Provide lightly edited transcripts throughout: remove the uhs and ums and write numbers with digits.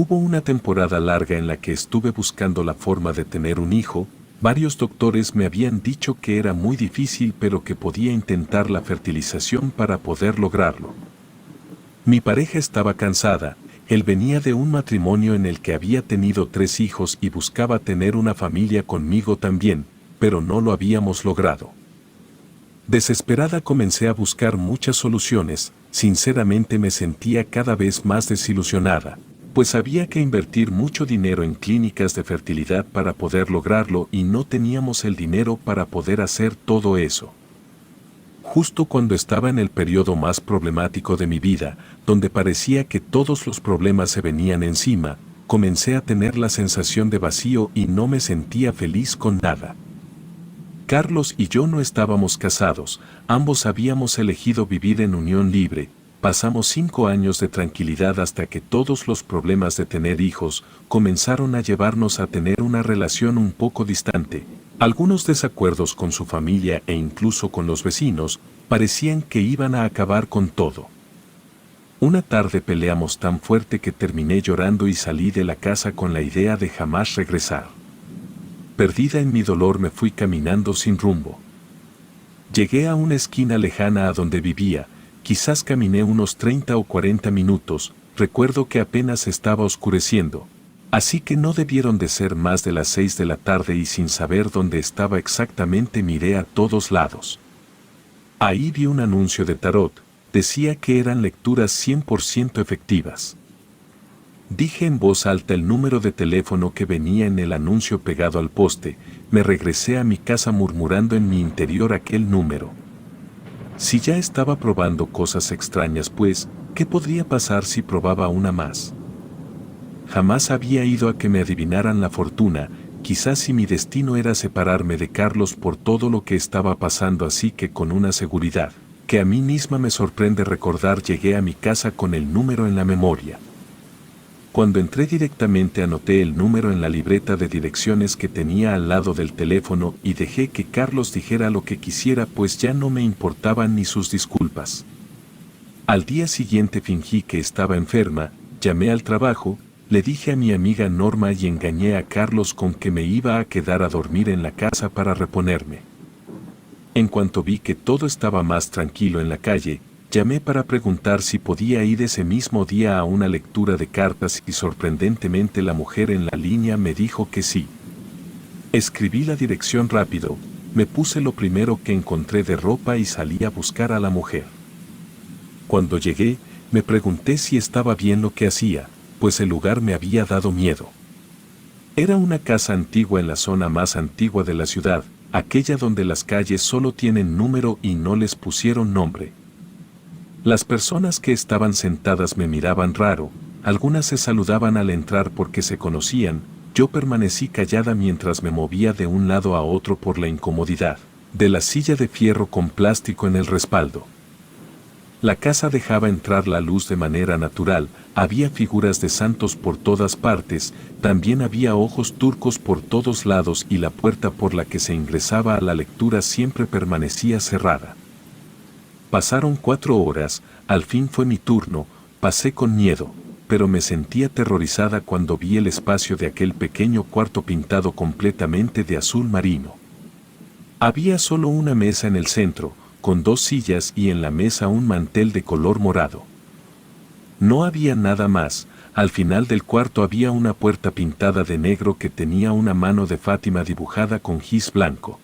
Hubo una temporada larga en la que estuve buscando la forma de tener un hijo. Varios doctores me habían dicho que era muy difícil pero que podía intentar la fertilización para poder lograrlo. Mi pareja estaba cansada, él venía de un matrimonio en el que había tenido 3 hijos y buscaba tener una familia conmigo también, pero no lo habíamos logrado. Desesperada comencé a buscar muchas soluciones, sinceramente me sentía cada vez más desilusionada, pues había que invertir mucho dinero en clínicas de fertilidad para poder lograrlo y no teníamos el dinero para poder hacer todo eso. Justo cuando estaba en el periodo más problemático de mi vida, donde parecía que todos los problemas se venían encima, comencé a tener la sensación de vacío y no me sentía feliz con nada. Carlos y yo no estábamos casados, ambos habíamos elegido vivir en unión libre. Pasamos 5 años de tranquilidad hasta que todos los problemas de tener hijos comenzaron a llevarnos a tener una relación un poco distante. Algunos desacuerdos con su familia e incluso con los vecinos parecían que iban a acabar con todo. Una tarde peleamos tan fuerte que terminé llorando y salí de la casa con la idea de jamás regresar. Perdida en mi dolor me fui caminando sin rumbo. Llegué a una esquina lejana a donde vivía, quizás caminé unos 30 o 40 minutos, recuerdo que apenas estaba oscureciendo, así que no debieron de ser más de las 6 de la tarde y sin saber dónde estaba exactamente miré a todos lados. Ahí vi un anuncio de tarot, decía que eran lecturas 100% efectivas. Dije en voz alta el número de teléfono que venía en el anuncio pegado al poste, me regresé a mi casa murmurando en mi interior aquel número. Si ya estaba probando cosas extrañas pues, ¿qué podría pasar si probaba una más? Jamás había ido a que me adivinaran la fortuna, quizás si mi destino era separarme de Carlos por todo lo que estaba pasando, así que con una seguridad, que a mí misma me sorprende recordar, llegué a mi casa con el número en la memoria. Cuando entré directamente anoté el número en la libreta de direcciones que tenía al lado del teléfono y dejé que Carlos dijera lo que quisiera, pues ya no me importaban ni sus disculpas. Al día siguiente fingí que estaba enferma, llamé al trabajo, le dije a mi amiga Norma y engañé a Carlos con que me iba a quedar a dormir en la casa para reponerme. En cuanto vi que todo estaba más tranquilo en la calle, llamé para preguntar si podía ir ese mismo día a una lectura de cartas y sorprendentemente la mujer en la línea me dijo que sí. Escribí la dirección rápido, me puse lo primero que encontré de ropa y salí a buscar a la mujer. Cuando llegué, me pregunté si estaba bien lo que hacía, pues el lugar me había dado miedo. Era una casa antigua en la zona más antigua de la ciudad, aquella donde las calles solo tienen número y no les pusieron nombre. Las personas que estaban sentadas me miraban raro, algunas se saludaban al entrar porque se conocían, yo permanecí callada mientras me movía de un lado a otro por la incomodidad de la silla de fierro con plástico en el respaldo. La casa dejaba entrar la luz de manera natural, había figuras de santos por todas partes, también había ojos turcos por todos lados y la puerta por la que se ingresaba a la lectura siempre permanecía cerrada. Pasaron 4 horas, al fin fue mi turno, pasé con miedo, pero me sentí aterrorizada cuando vi el espacio de aquel pequeño cuarto pintado completamente de azul marino. Había solo una mesa en el centro, con 2 sillas y en la mesa un mantel de color morado. No había nada más, al final del cuarto había una puerta pintada de negro que tenía una mano de Fátima dibujada con gis blanco.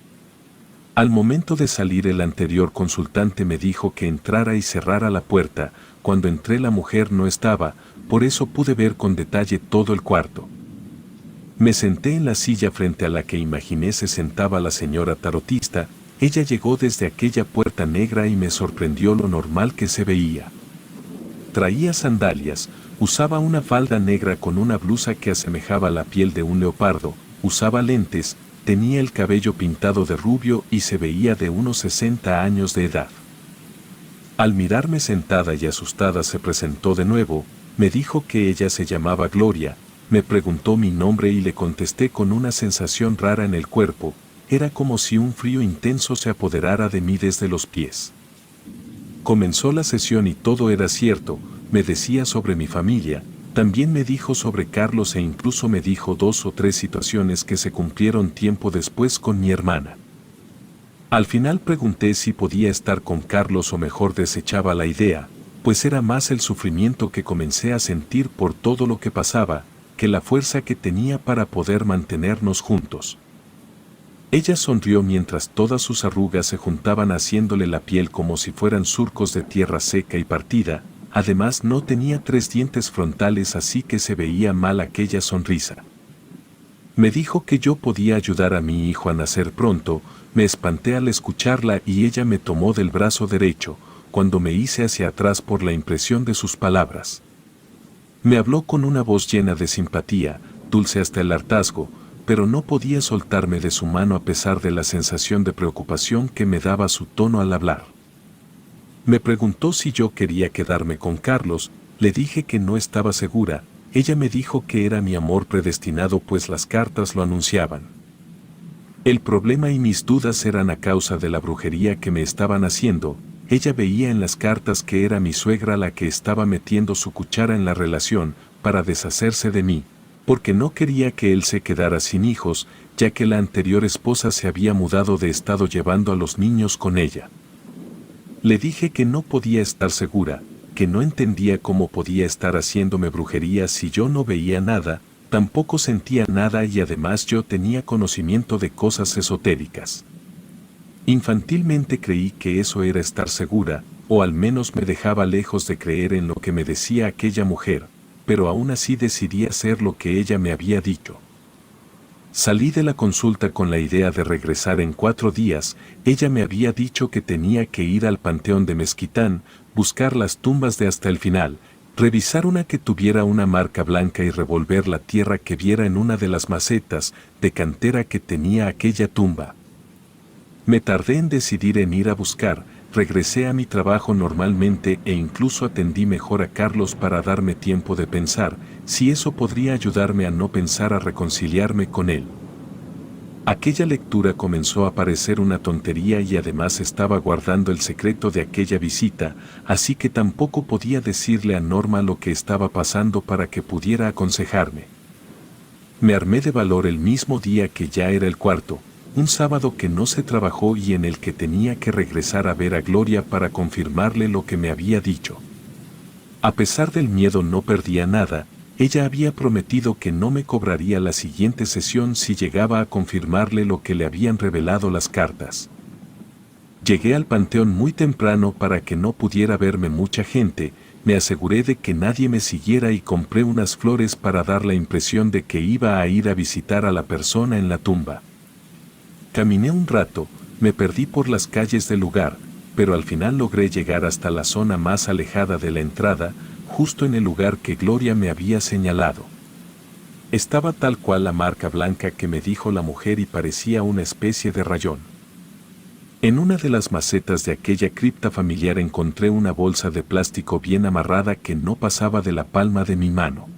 Al momento de salir el anterior consultante me dijo que entrara y cerrara la puerta, cuando entré la mujer no estaba, por eso pude ver con detalle todo el cuarto. Me senté en la silla frente a la que imaginé se sentaba la señora tarotista, ella llegó desde aquella puerta negra y me sorprendió lo normal que se veía. Traía sandalias, usaba una falda negra con una blusa que asemejaba la piel de un leopardo, usaba lentes, tenía el cabello pintado de rubio y se veía de unos 60 años de edad. Al mirarme sentada y asustada se presentó de nuevo, me dijo que ella se llamaba Gloria, me preguntó mi nombre y le contesté con una sensación rara en el cuerpo, era como si un frío intenso se apoderara de mí desde los pies. Comenzó la sesión y todo era cierto, me decía sobre mi familia, También me dijo sobre Carlos e incluso me dijo 2 o 3 situaciones que se cumplieron tiempo después con mi hermana. Al final pregunté si podía estar con Carlos o mejor desechaba la idea, pues era más el sufrimiento que comencé a sentir por todo lo que pasaba, que la fuerza que tenía para poder mantenernos juntos. Ella sonrió mientras todas sus arrugas se juntaban haciéndole la piel como si fueran surcos de tierra seca y partida. Además no tenía 3 dientes frontales, así que se veía mal aquella sonrisa. Me dijo que yo podía ayudar a mi hijo a nacer pronto. Me espanté al escucharla y ella me tomó del brazo derecho, cuando me hice hacia atrás por la impresión de sus palabras. Me habló con una voz llena de simpatía, dulce hasta el hartazgo, pero no podía soltarme de su mano a pesar de la sensación de preocupación que me daba su tono al hablar. Me preguntó si yo quería quedarme con Carlos, le dije que no estaba segura. Ella me dijo que era mi amor predestinado, pues las cartas lo anunciaban. El problema y mis dudas eran a causa de la brujería que me estaban haciendo. Ella veía en las cartas que era mi suegra la que estaba metiendo su cuchara en la relación para deshacerse de mí, porque no quería que él se quedara sin hijos, ya que la anterior esposa se había mudado de estado llevando a los niños con ella. Le dije que no podía estar segura, que no entendía cómo podía estar haciéndome brujería si yo no veía nada, tampoco sentía nada y además yo tenía conocimiento de cosas esotéricas. Infantilmente creí que eso era estar segura, o al menos me dejaba lejos de creer en lo que me decía aquella mujer, pero aún así decidí hacer lo que ella me había dicho. Salí de la consulta con la idea de regresar en 4 días. Ella me había dicho que tenía que ir al panteón de Mezquitán, buscar las tumbas de hasta el final, revisar una que tuviera una marca blanca y revolver la tierra que viera en una de las macetas de cantera que tenía aquella tumba. Me tardé en decidir en ir a buscar, regresé a mi trabajo normalmente e incluso atendí mejor a Carlos para darme tiempo de pensar si eso podría ayudarme a no pensar a reconciliarme con él. Aquella lectura comenzó a parecer una tontería y además estaba guardando el secreto de aquella visita, así que tampoco podía decirle a Norma lo que estaba pasando para que pudiera aconsejarme. Me armé de valor el mismo día que ya era el 4, un sábado que no se trabajó y en el que tenía que regresar a ver a Gloria para confirmarle lo que me había dicho. A pesar del miedo no perdía nada. Ella había prometido que no me cobraría la siguiente sesión si llegaba a confirmarle lo que le habían revelado las cartas. Llegué al panteón muy temprano para que no pudiera verme mucha gente. Me aseguré de que nadie me siguiera y compré unas flores para dar la impresión de que iba a ir a visitar a la persona en la tumba. Caminé un rato, me perdí por las calles del lugar, pero al final logré llegar hasta la zona más alejada de la entrada, justo en el lugar que Gloria me había señalado. Estaba tal cual la marca blanca que me dijo la mujer y parecía una especie de rayón. En una de las macetas de aquella cripta familiar encontré una bolsa de plástico bien amarrada que no pasaba de la palma de mi mano.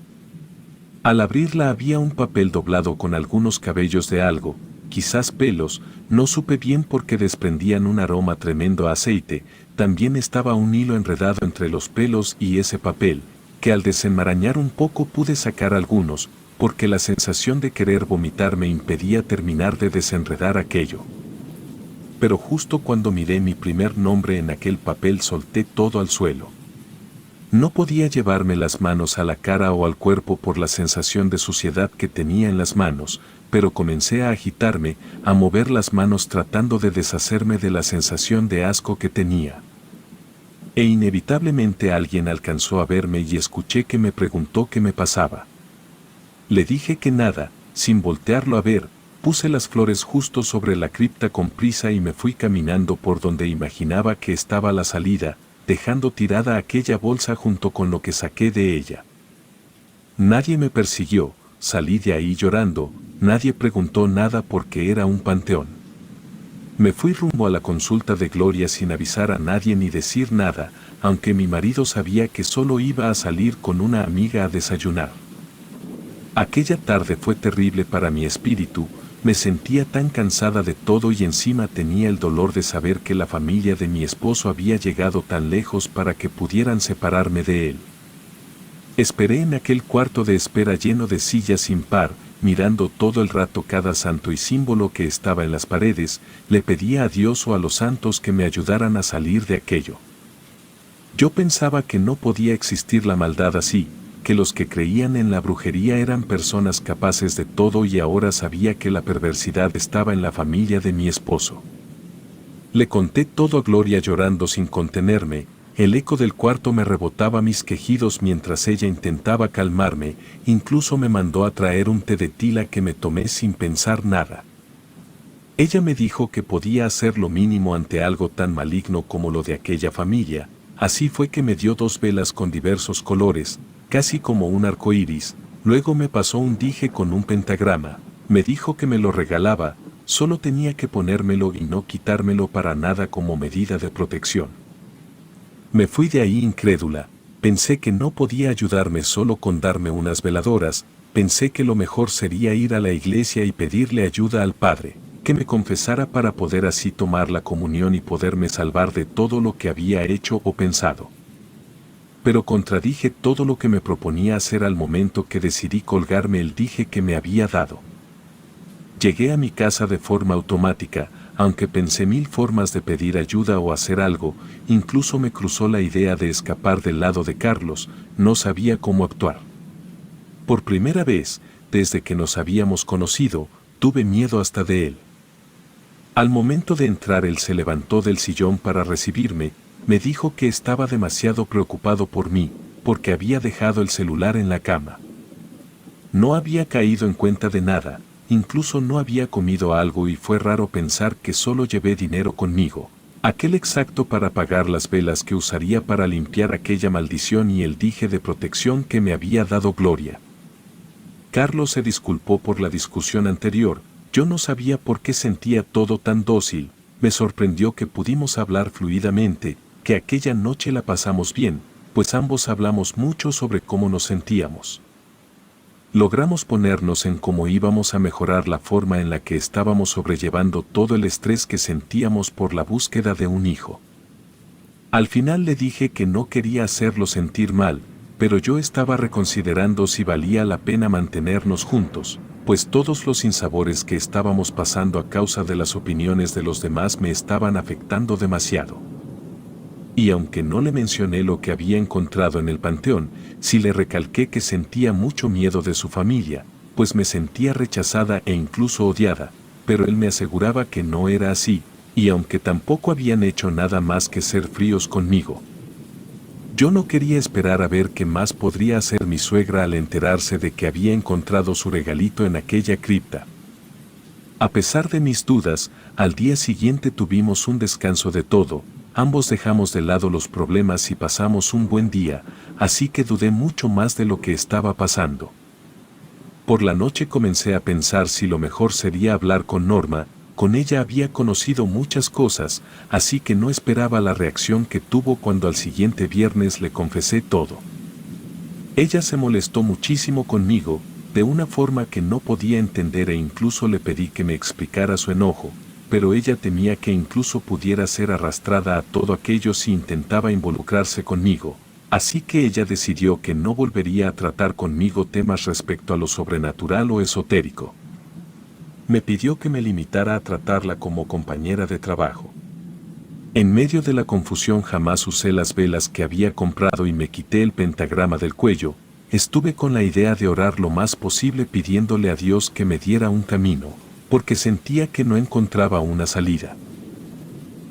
Al abrirla había un papel doblado con algunos cabellos de algo, quizás pelos, no supe bien porque desprendían un aroma tremendo a aceite. También estaba un hilo enredado entre los pelos y ese papel, que al desenmarañar un poco pude sacar algunos, porque la sensación de querer vomitar me impedía terminar de desenredar aquello. Pero justo cuando miré mi primer nombre en aquel papel solté todo al suelo. No podía llevarme las manos a la cara o al cuerpo por la sensación de suciedad que tenía en las manos, pero comencé a agitarme, a mover las manos tratando de deshacerme de la sensación de asco que tenía. E inevitablemente alguien alcanzó a verme y escuché que me preguntó qué me pasaba. Le dije que nada, sin voltearlo a ver, puse las flores justo sobre la cripta con prisa y me fui caminando por donde imaginaba que estaba la salida, dejando tirada aquella bolsa junto con lo que saqué de ella. Nadie me persiguió, salí de ahí llorando, nadie preguntó nada porque era un panteón. Me fui rumbo a la consulta de Gloria sin avisar a nadie ni decir nada, aunque mi marido sabía que solo iba a salir con una amiga a desayunar. Aquella tarde fue terrible para mi espíritu, me sentía tan cansada de todo y encima tenía el dolor de saber que la familia de mi esposo había llegado tan lejos para que pudieran separarme de él. Esperé en aquel cuarto de espera lleno de sillas sin par, mirando todo el rato cada santo y símbolo que estaba en las paredes, le pedía a Dios o a los santos que me ayudaran a salir de aquello. Yo pensaba que no podía existir la maldad así, que los que creían en la brujería eran personas capaces de todo y ahora sabía que la perversidad estaba en la familia de mi esposo. Le conté todo a Gloria llorando sin contenerme. El eco del cuarto me rebotaba mis quejidos mientras ella intentaba calmarme, incluso me mandó a traer un té de tila que me tomé sin pensar nada. Ella me dijo que podía hacer lo mínimo ante algo tan maligno como lo de aquella familia, así fue que me dio 2 velas con diversos colores, casi como un arco iris, luego me pasó un dije con un pentagrama, me dijo que me lo regalaba, solo tenía que ponérmelo y no quitármelo para nada como medida de protección. Me fui de ahí incrédula, pensé que no podía ayudarme solo con darme unas veladoras, pensé que lo mejor sería ir a la iglesia y pedirle ayuda al Padre, que me confesara para poder así tomar la comunión y poderme salvar de todo lo que había hecho o pensado. Pero contradije todo lo que me proponía hacer al momento que decidí colgarme el dije que me había dado. Llegué a mi casa de forma automática, aunque pensé 1000 formas de pedir ayuda o hacer algo, incluso me cruzó la idea de escapar del lado de Carlos, no sabía cómo actuar. Por primera vez, desde que nos habíamos conocido, tuve miedo hasta de él. Al momento de entrar él se levantó del sillón para recibirme, me dijo que estaba demasiado preocupado por mí, porque había dejado el celular en la cama. No había caído en cuenta de nada, incluso no había comido algo y fue raro pensar que solo llevé dinero conmigo, aquel exacto para pagar las velas que usaría para limpiar aquella maldición y el dije de protección que me había dado Gloria. Carlos se disculpó por la discusión anterior, yo no sabía por qué sentía todo tan dócil, me sorprendió que pudimos hablar fluidamente, que aquella noche la pasamos bien, pues ambos hablamos mucho sobre cómo nos sentíamos. Logramos ponernos en cómo íbamos a mejorar la forma en la que estábamos sobrellevando todo el estrés que sentíamos por la búsqueda de un hijo. Al final le dije que no quería hacerlo sentir mal, pero yo estaba reconsiderando si valía la pena mantenernos juntos, pues todos los sinsabores que estábamos pasando a causa de las opiniones de los demás me estaban afectando demasiado. Y aunque no le mencioné lo que había encontrado en el panteón, sí le recalqué que sentía mucho miedo de su familia, pues me sentía rechazada e incluso odiada, pero él me aseguraba que no era así, y aunque tampoco habían hecho nada más que ser fríos conmigo. Yo no quería esperar a ver qué más podría hacer mi suegra al enterarse de que había encontrado su regalito en aquella cripta. A pesar de mis dudas, al día siguiente tuvimos un descanso de todo. Ambos dejamos de lado los problemas y pasamos un buen día, así que dudé mucho más de lo que estaba pasando. Por la noche comencé a pensar si lo mejor sería hablar con Norma, con ella había conocido muchas cosas, así que no esperaba la reacción que tuvo cuando al siguiente viernes le confesé todo. Ella se molestó muchísimo conmigo, de una forma que no podía entender e incluso le pedí que me explicara su enojo, pero ella temía que incluso pudiera ser arrastrada a todo aquello si intentaba involucrarse conmigo, así que ella decidió que no volvería a tratar conmigo temas respecto a lo sobrenatural o esotérico. Me pidió que me limitara a tratarla como compañera de trabajo. En medio de la confusión jamás usé las velas que había comprado y me quité el pentagrama del cuello, estuve con la idea de orar lo más posible pidiéndole a Dios que me diera un camino, porque sentía que no encontraba una salida.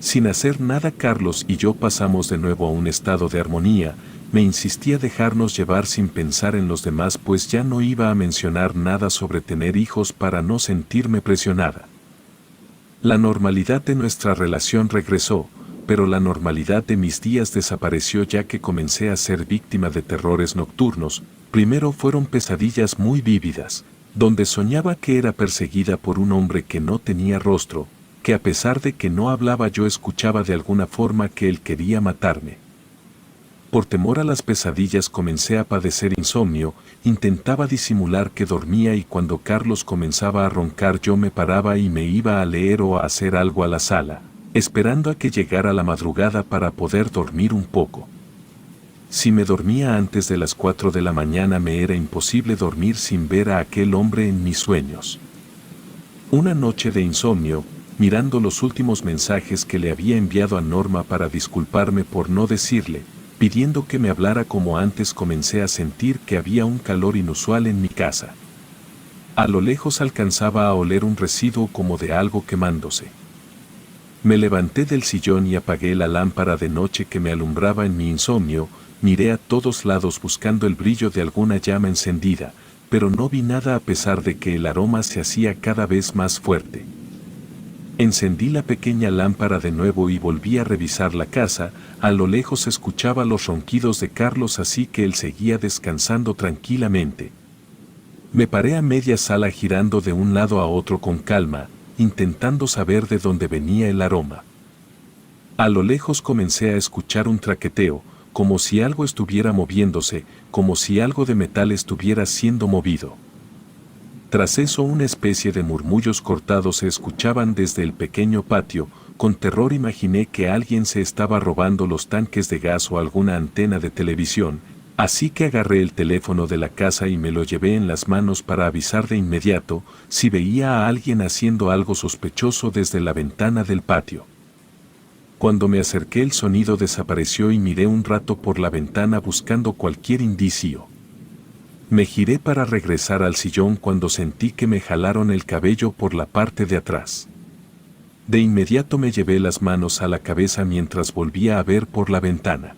Sin hacer nada Carlos y yo pasamos de nuevo a un estado de armonía, me insistía dejarnos llevar sin pensar en los demás pues ya no iba a mencionar nada sobre tener hijos para no sentirme presionada. La normalidad de nuestra relación regresó, pero la normalidad de mis días desapareció ya que comencé a ser víctima de terrores nocturnos. Primero fueron pesadillas muy vívidas, donde soñaba que era perseguida por un hombre que no tenía rostro, que a pesar de que no hablaba yo escuchaba de alguna forma que él quería matarme. Por temor a las pesadillas comencé a padecer insomnio, intentaba disimular que dormía y cuando Carlos comenzaba a roncar yo me paraba y me iba a leer o a hacer algo a la sala, esperando a que llegara la madrugada para poder dormir un poco. Si me dormía antes de las 4 de la mañana me era imposible dormir sin ver a aquel hombre en mis sueños. Una noche de insomnio, mirando los últimos mensajes que le había enviado a Norma para disculparme por no decirle, pidiendo que me hablara como antes, comencé a sentir que había un calor inusual en mi casa. A lo lejos alcanzaba a oler un residuo como de algo quemándose. Me levanté del sillón y apagué la lámpara de noche que me alumbraba en mi insomnio, miré a todos lados buscando el brillo de alguna llama encendida, pero no vi nada a pesar de que el aroma se hacía cada vez más fuerte. Encendí la pequeña lámpara de nuevo y volví a revisar la casa. A lo lejos escuchaba los ronquidos de Carlos, así que él seguía descansando tranquilamente. Me paré a media sala girando de un lado a otro con calma, intentando saber de dónde venía el aroma. A lo lejos comencé a escuchar un traqueteo, como si algo estuviera moviéndose, como si algo de metal estuviera siendo movido. Tras eso una especie de murmullos cortados se escuchaban desde el pequeño patio. Con terror imaginé que alguien se estaba robando los tanques de gas o alguna antena de televisión, así que agarré el teléfono de la casa y me lo llevé en las manos para avisar de inmediato si veía a alguien haciendo algo sospechoso desde la ventana del patio. Cuando me acerqué el sonido desapareció y miré un rato por la ventana buscando cualquier indicio. Me giré para regresar al sillón cuando sentí que me jalaron el cabello por la parte de atrás. De inmediato me llevé las manos a la cabeza mientras volvía a ver por la ventana.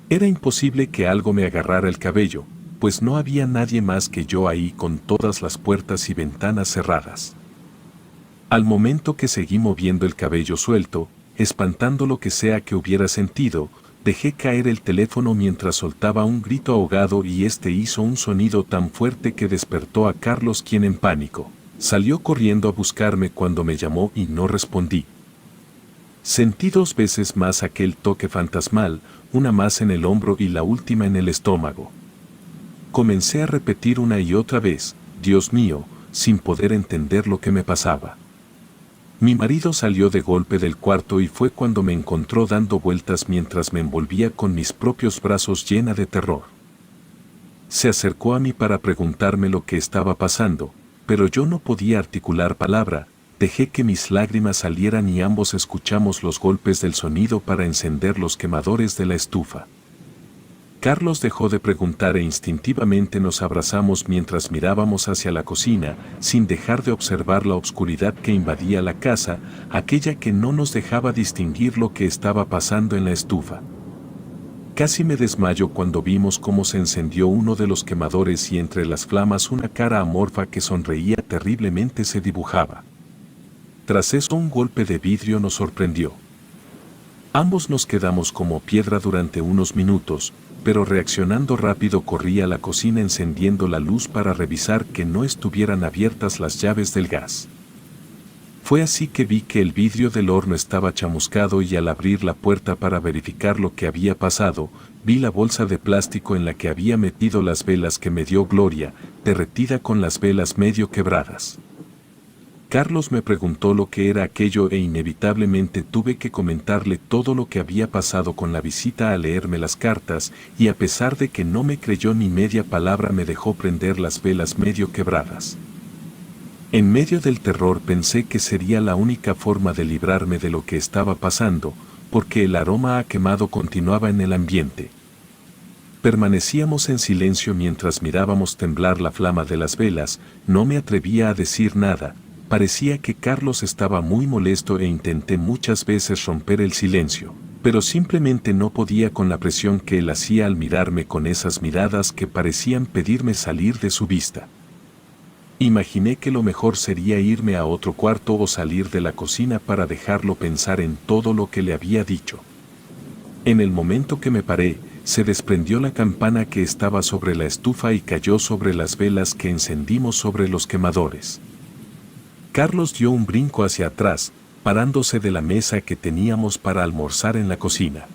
Era imposible que algo me agarrara el cabello, pues no había nadie más que yo ahí con todas las puertas y ventanas cerradas. Al momento que seguí moviendo el cabello suelto, espantando lo que sea que hubiera sentido, dejé caer el teléfono mientras soltaba un grito ahogado y este hizo un sonido tan fuerte que despertó a Carlos, quien en pánico salió corriendo a buscarme. Cuando me llamó y no respondí. Sentí 2 veces más aquel toque fantasmal, una más en el hombro y la última en el estómago. Comencé a repetir una y otra vez, Dios mío, sin poder entender lo que me pasaba. Mi marido salió de golpe del cuarto y fue cuando me encontró dando vueltas mientras me envolvía con mis propios brazos, llena de terror. Se acercó a mí para preguntarme lo que estaba pasando, pero yo no podía articular palabra. Dejé que mis lágrimas salieran y ambos escuchamos los golpes del sonido para encender los quemadores de la estufa. Carlos dejó de preguntar e instintivamente nos abrazamos mientras mirábamos hacia la cocina, sin dejar de observar la oscuridad que invadía la casa, aquella que no nos dejaba distinguir lo que estaba pasando en la estufa. Casi me desmayo cuando vimos cómo se encendió uno de los quemadores y entre las flamas una cara amorfa que sonreía terriblemente se dibujaba. Tras eso un golpe de vidrio nos sorprendió. Ambos nos quedamos como piedra durante unos minutos, pero reaccionando rápido corrí a la cocina encendiendo la luz para revisar que no estuvieran abiertas las llaves del gas. Fue así que vi que el vidrio del horno estaba chamuscado y al abrir la puerta para verificar lo que había pasado, vi la bolsa de plástico en la que había metido las velas que me dio Gloria, derretida con las velas medio quebradas. Carlos me preguntó lo que era aquello e inevitablemente tuve que comentarle todo lo que había pasado con la visita a leerme las cartas, y a pesar de que no me creyó ni media palabra me dejó prender las velas medio quebradas. En medio del terror pensé que sería la única forma de librarme de lo que estaba pasando, porque el aroma a quemado continuaba en el ambiente. Permanecíamos en silencio mientras mirábamos temblar la flama de las velas. No me atrevía a decir nada. Parecía que Carlos estaba muy molesto e intenté muchas veces romper el silencio, pero simplemente no podía con la presión que él hacía al mirarme con esas miradas que parecían pedirme salir de su vista. Imaginé que lo mejor sería irme a otro cuarto o salir de la cocina para dejarlo pensar en todo lo que le había dicho. En el momento que me paré, se desprendió la campana que estaba sobre la estufa y cayó sobre las velas que encendimos sobre los quemadores. Carlos dio un brinco hacia atrás, parándose de la mesa que teníamos para almorzar en la cocina.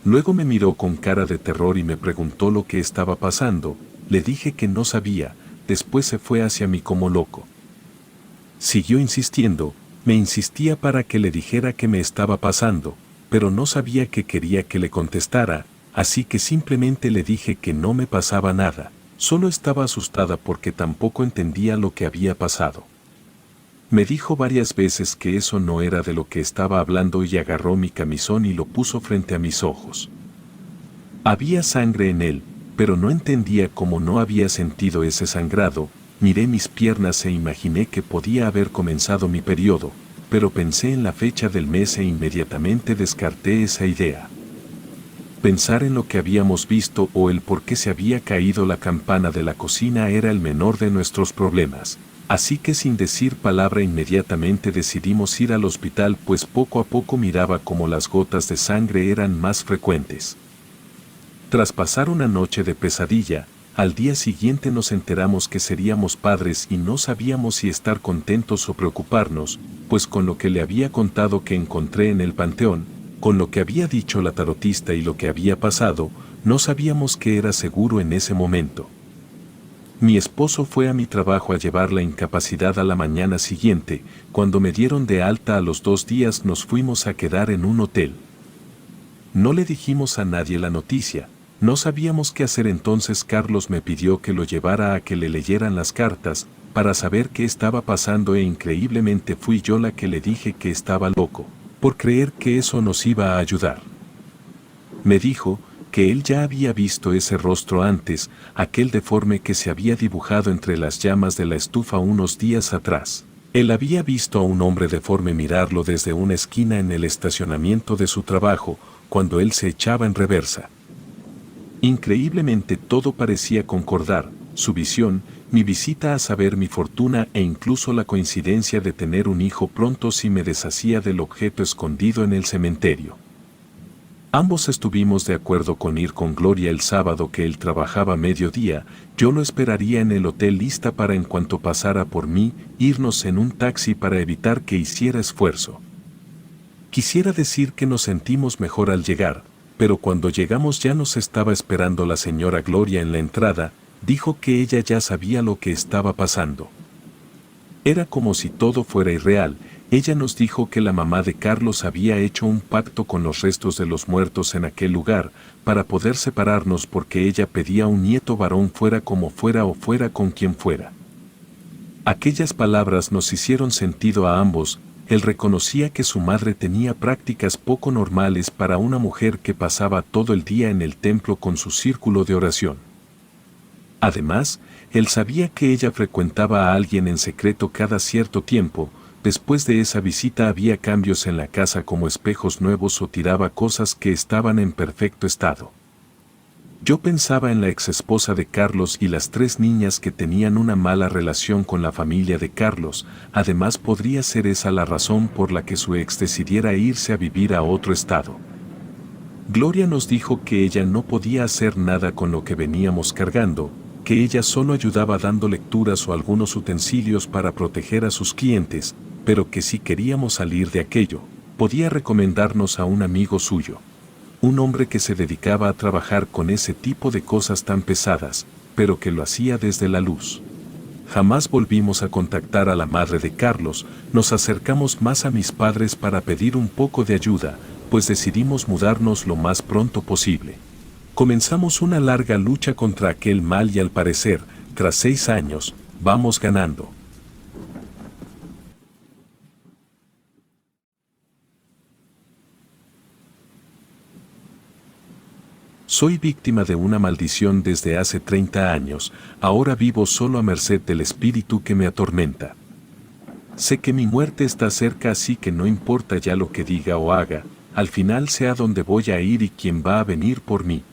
Luego me miró con cara de terror y me preguntó lo que estaba pasando. Le dije que no sabía, después se fue hacia mí como loco. Siguió insistiendo, me insistía para que le dijera qué me estaba pasando, pero no sabía qué quería que le contestara. así que simplemente le dije que no me pasaba nada, solo estaba asustada porque tampoco entendía lo que había pasado. Me dijo varias veces que eso no era de lo que estaba hablando y agarró mi camisón y lo puso frente a mis ojos. Había sangre en él, pero no entendía cómo no había sentido ese sangrado. Miré mis piernas e imaginé que podía haber comenzado mi periodo, pero pensé en la fecha del mes e inmediatamente descarté esa idea. Pensar en lo que habíamos visto o el por qué se había caído la campana de la cocina era el menor de nuestros problemas. Así que sin decir palabra inmediatamente decidimos ir al hospital, pues poco a poco miraba cómo las gotas de sangre eran más frecuentes. Tras pasar una noche de pesadilla, al día siguiente nos enteramos que seríamos padres y no sabíamos si estar contentos o preocuparnos, pues con lo que le había contado que encontré en el panteón, con lo que había dicho la tarotista y lo que había pasado, no sabíamos qué era seguro en ese momento. Mi esposo fue a mi trabajo a llevar la incapacidad a la mañana siguiente. Cuando me dieron de alta a los 2 días nos fuimos a quedar en un hotel. No le dijimos a nadie la noticia, no sabíamos qué hacer, entonces Carlos me pidió que lo llevara a que le leyeran las cartas, para saber qué estaba pasando e increíblemente fui yo la que le dije que estaba loco, por creer que eso nos iba a ayudar. Me dijo que él ya había visto ese rostro antes, aquel deforme que se había dibujado entre las llamas de la estufa unos días atrás. Él había visto a un hombre deforme mirarlo desde una esquina en el estacionamiento de su trabajo, cuando él se echaba en reversa. Increíblemente todo parecía concordar, su visión, mi visita a saber mi fortuna e incluso la coincidencia de tener un hijo pronto si me deshacía del objeto escondido en el cementerio. Ambos estuvimos de acuerdo con ir con Gloria el sábado que él trabajaba mediodía, yo lo esperaría en el hotel lista para en cuanto pasara por mí, irnos en un taxi para evitar que hiciera esfuerzo. Quisiera decir que nos sentimos mejor al llegar, pero cuando llegamos ya nos estaba esperando la señora Gloria en la entrada, dijo que ella ya sabía lo que estaba pasando. Era como si todo fuera irreal. Ella nos dijo que la mamá de Carlos había hecho un pacto con los restos de los muertos en aquel lugar, para poder separarnos porque ella pedía un nieto varón fuera como fuera o fuera con quien fuera. Aquellas palabras nos hicieron sentido a ambos. Él reconocía que su madre tenía prácticas poco normales para una mujer que pasaba todo el día en el templo con su círculo de oración. Además, él sabía que ella frecuentaba a alguien en secreto cada cierto tiempo. Después de esa visita había cambios en la casa como espejos nuevos o tiraba cosas que estaban en perfecto estado. Yo pensaba en la exesposa de Carlos y las 3 niñas que tenían una mala relación con la familia de Carlos. Además podría ser esa la razón por la que su ex decidiera irse a vivir a otro estado. Gloria nos dijo que ella no podía hacer nada con lo que veníamos cargando, que ella solo ayudaba dando lecturas o algunos utensilios para proteger a sus clientes, pero que si queríamos salir de aquello, podía recomendarnos a un amigo suyo. Un hombre que se dedicaba a trabajar con ese tipo de cosas tan pesadas, pero que lo hacía desde la luz. Jamás volvimos a contactar a la madre de Carlos, nos acercamos más a mis padres para pedir un poco de ayuda, pues decidimos mudarnos lo más pronto posible. Comenzamos una larga lucha contra aquel mal y al parecer, tras 6 años, vamos ganando. Soy víctima de una maldición desde hace 30 años, ahora vivo solo a merced del espíritu que me atormenta. Sé que mi muerte está cerca, así que no importa ya lo que diga o haga, al final sé a dónde voy a ir y quién va a venir por mí.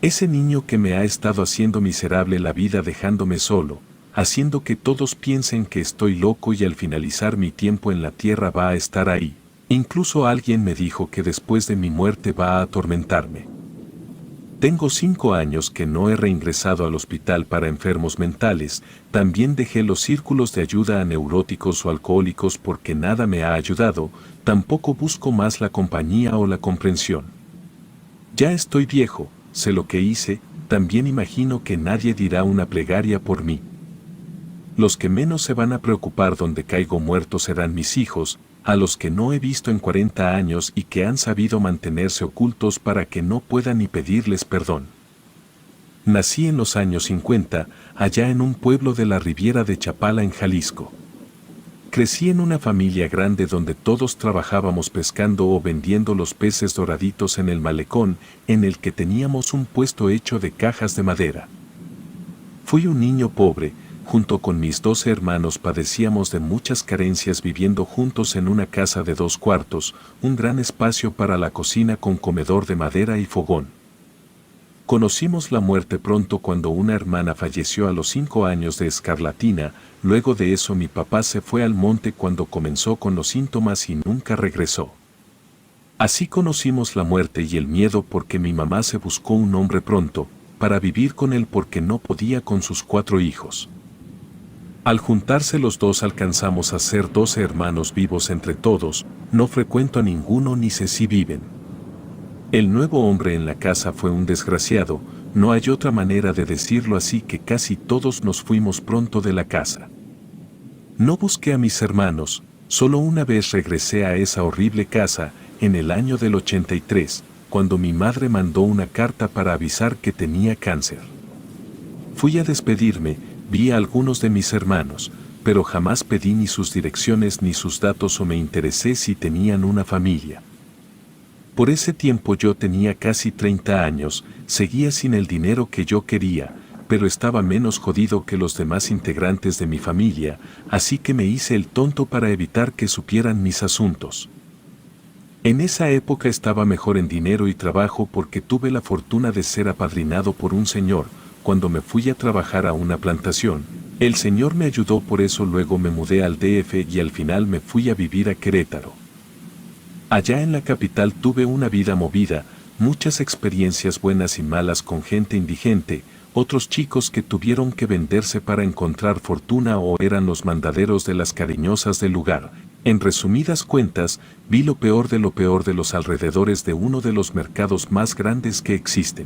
Ese niño que me ha estado haciendo miserable la vida dejándome solo, haciendo que todos piensen que estoy loco y al finalizar mi tiempo en la tierra va a estar ahí. Incluso alguien me dijo que después de mi muerte va a atormentarme. Tengo 5 años que no he reingresado al hospital para enfermos mentales, también dejé los círculos de ayuda a neuróticos o alcohólicos porque nada me ha ayudado, tampoco busco más la compañía o la comprensión. Ya estoy viejo, sé lo que hice, también imagino que nadie dirá una plegaria por mí. Los que menos se van a preocupar donde caigo muerto serán mis hijos, a los que no he visto en 40 años y que han sabido mantenerse ocultos para que no pueda ni pedirles perdón. Nací en los años 50, allá en un pueblo de la Riviera de Chapala en Jalisco. Crecí en una familia grande donde todos trabajábamos pescando o vendiendo los peces doraditos en el malecón, en el que teníamos un puesto hecho de cajas de madera. Fui un niño pobre, junto con mis 12 hermanos padecíamos de muchas carencias viviendo juntos en una casa de 2 cuartos, un gran espacio para la cocina con comedor de madera y fogón. Conocimos la muerte pronto cuando una hermana falleció a los 5 años de escarlatina, luego de eso mi papá se fue al monte cuando comenzó con los síntomas y nunca regresó. Así conocimos la muerte y el miedo porque mi mamá se buscó un hombre pronto, para vivir con él porque no podía con sus 4 hijos. Al juntarse los dos alcanzamos a ser 12 hermanos vivos entre todos, no frecuento a ninguno ni sé si viven. El nuevo hombre en la casa fue un desgraciado, no hay otra manera de decirlo así que casi todos nos fuimos pronto de la casa. No busqué a mis hermanos, solo una vez regresé a esa horrible casa, en el año del 83, cuando mi madre mandó una carta para avisar que tenía cáncer. Fui a despedirme, vi a algunos de mis hermanos, pero jamás pedí ni sus direcciones ni sus datos o me interesé si tenían una familia. Por ese tiempo yo tenía casi 30 años, seguía sin el dinero que yo quería, pero estaba menos jodido que los demás integrantes de mi familia, así que me hice el tonto para evitar que supieran mis asuntos. En esa época estaba mejor en dinero y trabajo porque tuve la fortuna de ser apadrinado por un señor, cuando me fui a trabajar a una plantación. El señor me ayudó, por eso luego me mudé al DF y al final me fui a vivir a Querétaro. Allá en la capital tuve una vida movida, muchas experiencias buenas y malas con gente indigente, otros chicos que tuvieron que venderse para encontrar fortuna o eran los mandaderos de las cariñosas del lugar. En resumidas cuentas, vi lo peor de los alrededores de uno de los mercados más grandes que existen.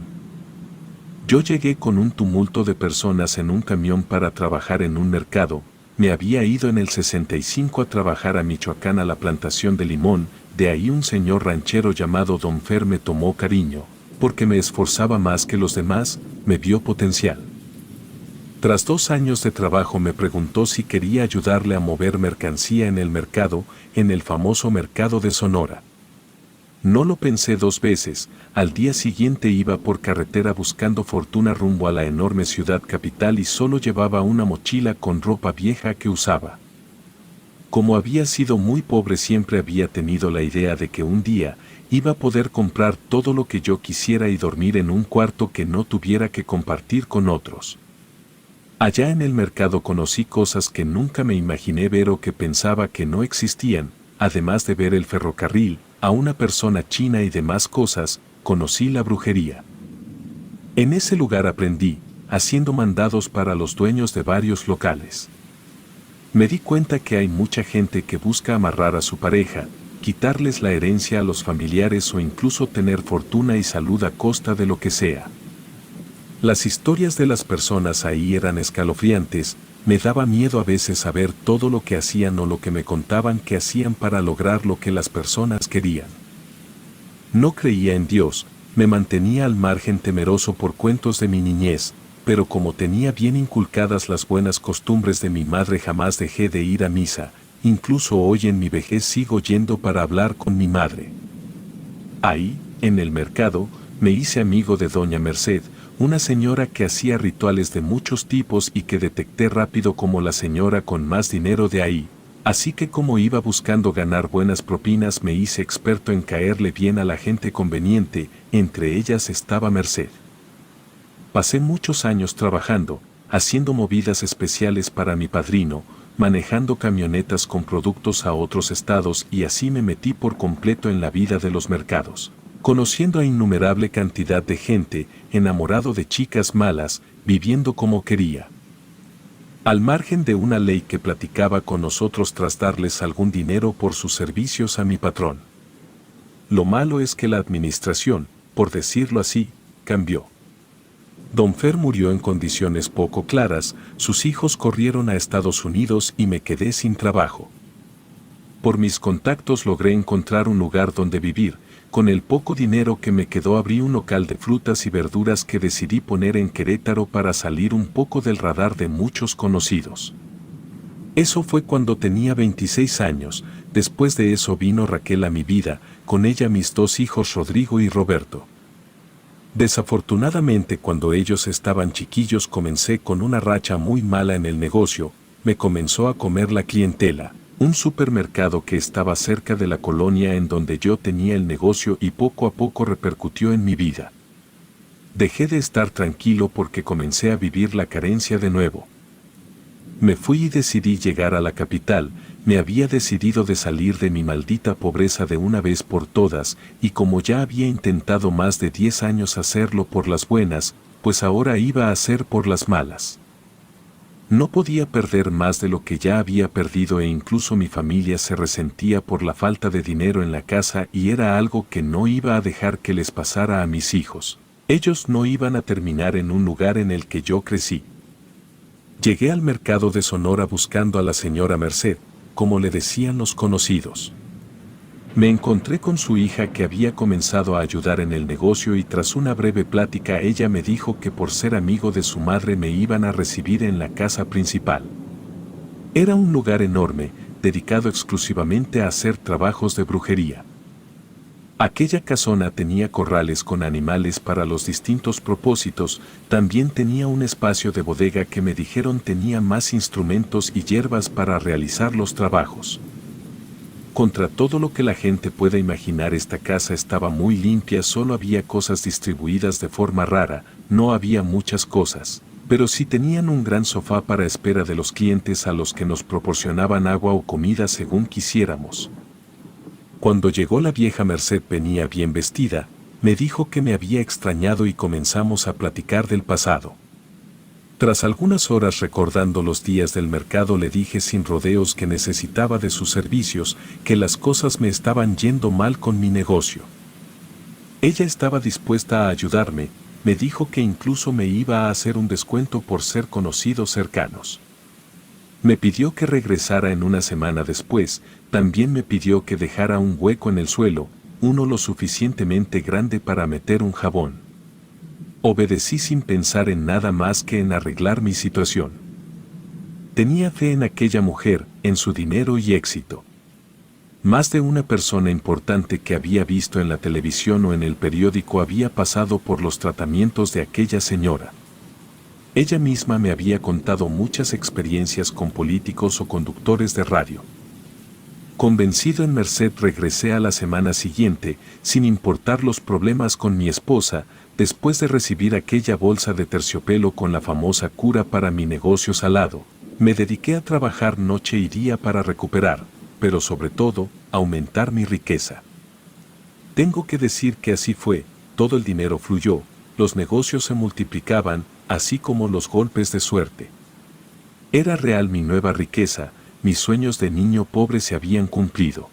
Yo llegué con un tumulto de personas en un camión para trabajar en un mercado, me había ido en el 65 a trabajar a Michoacán a la plantación de limón, de ahí un señor ranchero llamado Don Fer me tomó cariño, porque me esforzaba más que los demás, me vio potencial. Tras 2 años de trabajo me preguntó si quería ayudarle a mover mercancía en el mercado, en el famoso mercado de Sonora. No lo pensé 2 veces, al día siguiente iba por carretera buscando fortuna rumbo a la enorme ciudad capital y solo llevaba una mochila con ropa vieja que usaba. Como había sido muy pobre siempre había tenido la idea de que un día iba a poder comprar todo lo que yo quisiera y dormir en un cuarto que no tuviera que compartir con otros. Allá en el mercado conocí cosas que nunca me imaginé ver o que pensaba que no existían, además de ver el ferrocarril, a una persona china y demás cosas, conocí la brujería. En ese lugar aprendí, haciendo mandados para los dueños de varios locales. Me di cuenta que hay mucha gente que busca amarrar a su pareja, quitarles la herencia a los familiares o incluso tener fortuna y salud a costa de lo que sea. Las historias de las personas ahí eran escalofriantes, me daba miedo a veces saber todo lo que hacían o lo que me contaban que hacían para lograr lo que las personas querían. No creía en Dios, me mantenía al margen temeroso por cuentos de mi niñez, pero como tenía bien inculcadas las buenas costumbres de mi madre jamás dejé de ir a misa, incluso hoy en mi vejez sigo yendo para hablar con mi madre. Ahí, en el mercado, me hice amigo de doña Merced, una señora que hacía rituales de muchos tipos y que detecté rápido como la señora con más dinero de ahí, así que como iba buscando ganar buenas propinas me hice experto en caerle bien a la gente conveniente, entre ellas estaba Merced. Pasé muchos años trabajando, haciendo movidas especiales para mi padrino, manejando camionetas con productos a otros estados y así me metí por completo en la vida de los mercados, conociendo a innumerable cantidad de gente, enamorado de chicas malas, viviendo como quería. Al margen de una ley que platicaba con nosotros tras darles algún dinero por sus servicios a mi patrón. Lo malo es que la administración, por decirlo así, cambió. Don Fer murió en condiciones poco claras, sus hijos corrieron a Estados Unidos y me quedé sin trabajo. Por mis contactos logré encontrar un lugar donde vivir. Con el poco dinero que me quedó abrí un local de frutas y verduras que decidí poner en Querétaro para salir un poco del radar de muchos conocidos. Eso fue cuando tenía 26 años. Después de eso vino Raquel a mi vida, con ella mis 2 hijos Rodrigo y Roberto. Desafortunadamente cuando ellos estaban chiquillos comencé con una racha muy mala en el negocio, me comenzó a comer la clientela. Un supermercado que estaba cerca de la colonia en donde yo tenía el negocio y poco a poco repercutió en mi vida. Dejé de estar tranquilo porque comencé a vivir la carencia de nuevo. Me fui y decidí llegar a la capital, me había decidido de salir de mi maldita pobreza de una vez por todas, y como ya había intentado más de 10 años hacerlo por las buenas, pues ahora iba a hacer por las malas. No podía perder más de lo que ya había perdido e incluso mi familia se resentía por la falta de dinero en la casa y era algo que no iba a dejar que les pasara a mis hijos. Ellos no iban a terminar en un lugar en el que yo crecí. Llegué al mercado de Sonora buscando a la señora Merced, como le decían los conocidos. Me encontré con su hija que había comenzado a ayudar en el negocio y tras una breve plática ella me dijo que por ser amigo de su madre me iban a recibir en la casa principal. Era un lugar enorme, dedicado exclusivamente a hacer trabajos de brujería. Aquella casona tenía corrales con animales para los distintos propósitos, también tenía un espacio de bodega que me dijeron tenía más instrumentos y hierbas para realizar los trabajos. Contra todo lo que la gente pueda imaginar esta casa estaba muy limpia, solo había cosas distribuidas de forma rara, no había muchas cosas, pero sí tenían un gran sofá para espera de los clientes a los que nos proporcionaban agua o comida según quisiéramos. Cuando llegó la vieja Merced venía bien vestida, me dijo que me había extrañado y comenzamos a platicar del pasado. Tras algunas horas recordando los días del mercado le dije sin rodeos que necesitaba de sus servicios, que las cosas me estaban yendo mal con mi negocio. Ella estaba dispuesta a ayudarme, me dijo que incluso me iba a hacer un descuento por ser conocidos cercanos. Me pidió que regresara en una semana después, también me pidió que dejara un hueco en el suelo, uno lo suficientemente grande para meter un jabón. Obedecí sin pensar en nada más que en arreglar mi situación. Tenía fe en aquella mujer, en su dinero y éxito. Más de una persona importante que había visto en la televisión o en el periódico había pasado por los tratamientos de aquella señora. Ella misma me había contado muchas experiencias con políticos o conductores de radio. Convencido en Merced regresé a la semana siguiente, sin importar los problemas con mi esposa, después de recibir aquella bolsa de terciopelo con la famosa cura para mi negocio salado. Me dediqué a trabajar noche y día para recuperar, pero sobre todo, aumentar mi riqueza. Tengo que decir que así fue, todo el dinero fluyó, los negocios se multiplicaban, así como los golpes de suerte. Era real mi nueva riqueza, mis sueños de niño pobre se habían cumplido.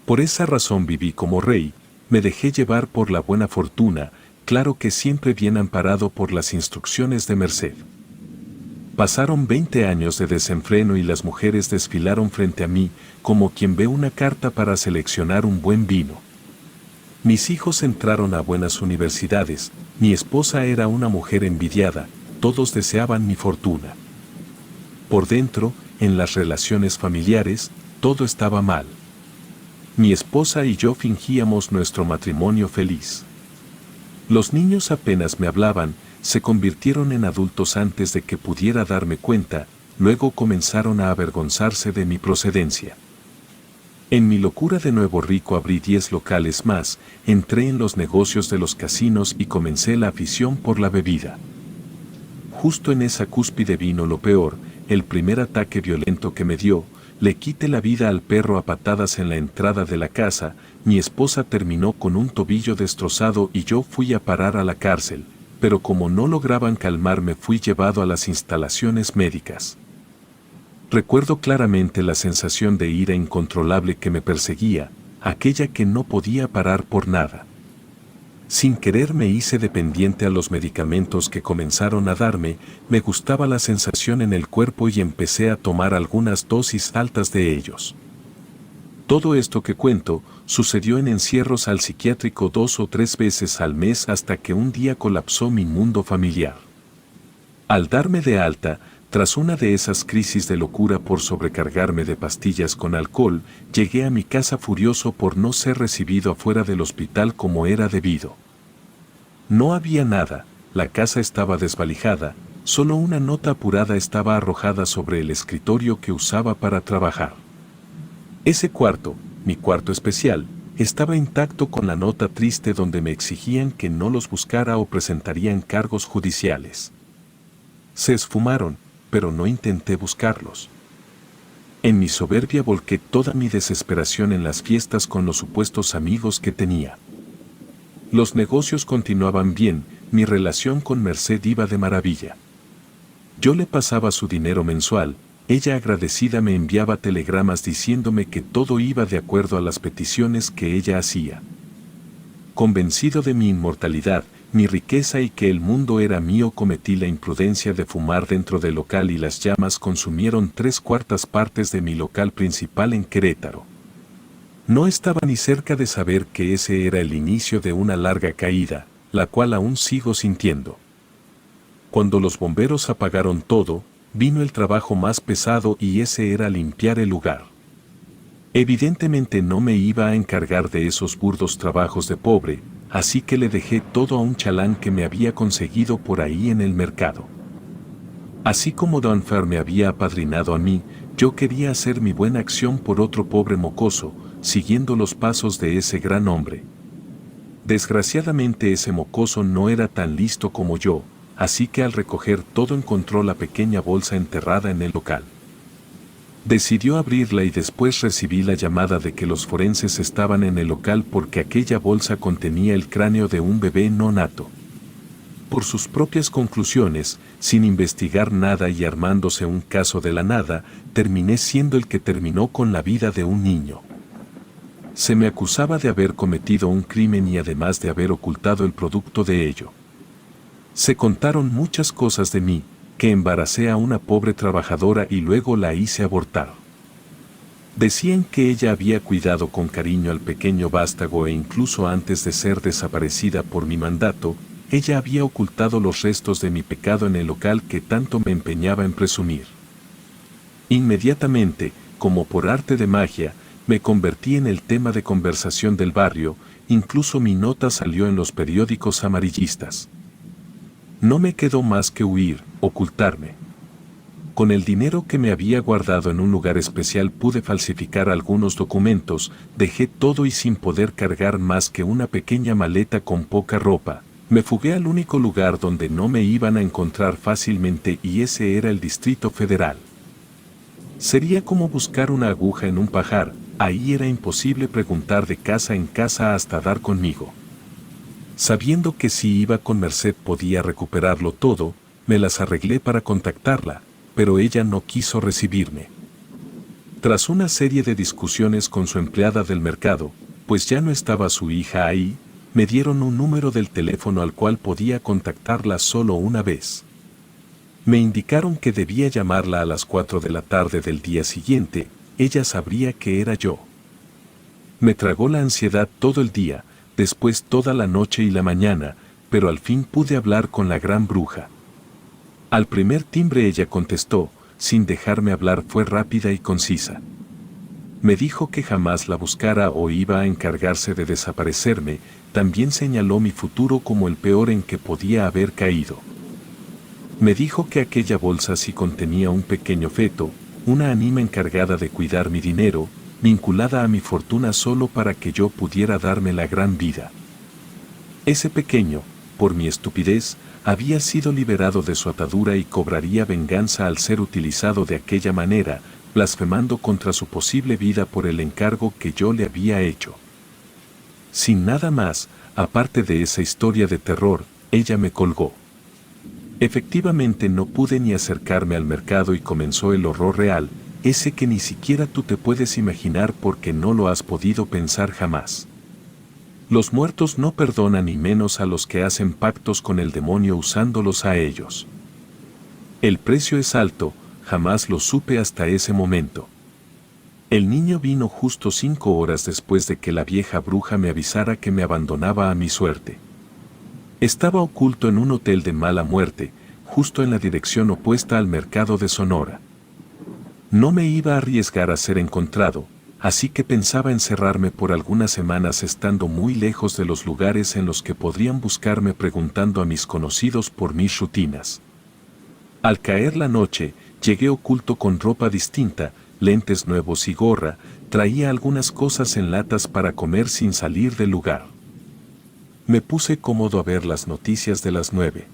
Por esa razón viví como rey, me dejé llevar por la buena fortuna, claro que siempre bien amparado por las instrucciones de Merced. Pasaron 20 años de desenfreno y las mujeres desfilaron frente a mí, como quien ve una carta para seleccionar un buen vino. Mis hijos entraron a buenas universidades, mi esposa era una mujer envidiada, todos deseaban mi fortuna. Por dentro, en las relaciones familiares, todo estaba mal. Mi esposa y yo fingíamos nuestro matrimonio feliz. Los niños apenas me hablaban, se convirtieron en adultos antes de que pudiera darme cuenta, luego comenzaron a avergonzarse de mi procedencia. En mi locura de nuevo rico abrí 10 locales más, entré en los negocios de los casinos y comencé la afición por la bebida. Justo en esa cúspide vino lo peor, el primer ataque violento que me dio, le quité la vida al perro a patadas en la entrada de la casa, mi esposa terminó con un tobillo destrozado y yo fui a parar a la cárcel, pero como no lograban calmarme fui llevado a las instalaciones médicas. Recuerdo claramente la sensación de ira incontrolable que me perseguía, aquella que no podía parar por nada. Sin querer me hice dependiente a los medicamentos que comenzaron a darme, me gustaba la sensación en el cuerpo y empecé a tomar algunas dosis altas de ellos. Todo esto que cuento sucedió en encierros al psiquiátrico 2 o 3 veces al mes hasta que un día colapsó mi mundo familiar. Al darme de alta, tras una de esas crisis de locura por sobrecargarme de pastillas con alcohol, llegué a mi casa furioso por no ser recibido afuera del hospital como era debido. No había nada, la casa estaba desvalijada, solo una nota apurada estaba arrojada sobre el escritorio que usaba para trabajar. Ese cuarto, mi cuarto especial, estaba intacto con la nota triste donde me exigían que no los buscara o presentarían cargos judiciales. Se esfumaron, pero no intenté buscarlos. En mi soberbia volqué toda mi desesperación en las fiestas con los supuestos amigos que tenía. Los negocios continuaban bien, mi relación con Merced iba de maravilla. Yo le pasaba su dinero mensual, ella agradecida me enviaba telegramas diciéndome que todo iba de acuerdo a las peticiones que ella hacía. Convencido de mi inmortalidad, mi riqueza y que el mundo era mío, cometí la imprudencia de fumar dentro del local y las llamas consumieron 3/4 partes de mi local principal en Querétaro. No estaba ni cerca de saber que ese era el inicio de una larga caída, la cual aún sigo sintiendo. Cuando los bomberos apagaron todo, vino el trabajo más pesado y ese era limpiar el lugar. Evidentemente no me iba a encargar de esos burdos trabajos de pobre, así que le dejé todo a un chalán que me había conseguido por ahí en el mercado. Así como Don Fer me había apadrinado a mí, yo quería hacer mi buena acción por otro pobre mocoso, siguiendo los pasos de ese gran hombre. Desgraciadamente ese mocoso no era tan listo como yo, así que al recoger todo encontró la pequeña bolsa enterrada en el local. Decidió abrirla y después recibí la llamada de que los forenses estaban en el local porque aquella bolsa contenía el cráneo de un bebé no nato. Por sus propias conclusiones, sin investigar nada y armándose un caso de la nada, terminé siendo el que terminó con la vida de un niño. Se me acusaba de haber cometido un crimen y además de haber ocultado el producto de ello. Se contaron muchas cosas de mí, que embaracé a una pobre trabajadora y luego la hice abortar. Decían que ella había cuidado con cariño al pequeño vástago e incluso antes de ser desaparecida por mi mandato, ella había ocultado los restos de mi pecado en el local que tanto me empeñaba en presumir. Inmediatamente, como por arte de magia, me convertí en el tema de conversación del barrio, incluso mi nota salió en los periódicos amarillistas. No me quedó más que huir, ocultarme. Con el dinero que me había guardado en un lugar especial pude falsificar algunos documentos, dejé todo y sin poder cargar más que una pequeña maleta con poca ropa, me fugué al único lugar donde no me iban a encontrar fácilmente y ese era el Distrito Federal. Sería como buscar una aguja en un pajar, ahí era imposible preguntar de casa en casa hasta dar conmigo. Sabiendo que si iba con Merced podía recuperarlo todo, me las arreglé para contactarla, pero ella no quiso recibirme. Tras una serie de discusiones con su empleada del mercado, pues ya no estaba su hija ahí, me dieron un número del teléfono al cual podía contactarla solo una vez. Me indicaron que debía llamarla a las 4 de la tarde del día siguiente, ella sabría que era yo. Me tragó la ansiedad todo el día, después toda la noche y la mañana, pero al fin pude hablar con la gran bruja. Al primer timbre ella contestó, sin dejarme hablar, fue rápida y concisa. Me dijo que jamás la buscara o iba a encargarse de desaparecerme, también señaló mi futuro como el peor en que podía haber caído. Me dijo que aquella bolsa sí contenía un pequeño feto, una anima encargada de cuidar mi dinero, vinculada a mi fortuna solo para que yo pudiera darme la gran vida. Ese pequeño, por mi estupidez, había sido liberado de su atadura y cobraría venganza al ser utilizado de aquella manera, blasfemando contra su posible vida por el encargo que yo le había hecho. Sin nada más, aparte de esa historia de terror, ella me colgó. Efectivamente no pude ni acercarme al mercado y comenzó el horror real, ese que ni siquiera tú te puedes imaginar porque no lo has podido pensar jamás. Los muertos no perdonan ni menos a los que hacen pactos con el demonio usándolos a ellos. El precio es alto, jamás lo supe hasta ese momento. El niño vino justo 5 horas después de que la vieja bruja me avisara que me abandonaba a mi suerte. Estaba oculto en un hotel de mala muerte, justo en la dirección opuesta al mercado de Sonora. No me iba a arriesgar a ser encontrado, así que pensaba encerrarme por algunas semanas estando muy lejos de los lugares en los que podrían buscarme preguntando a mis conocidos por mis rutinas. Al caer la noche, llegué oculto con ropa distinta, lentes nuevos y gorra, traía algunas cosas en latas para comer sin salir del lugar. Me puse cómodo a ver las noticias de las 9.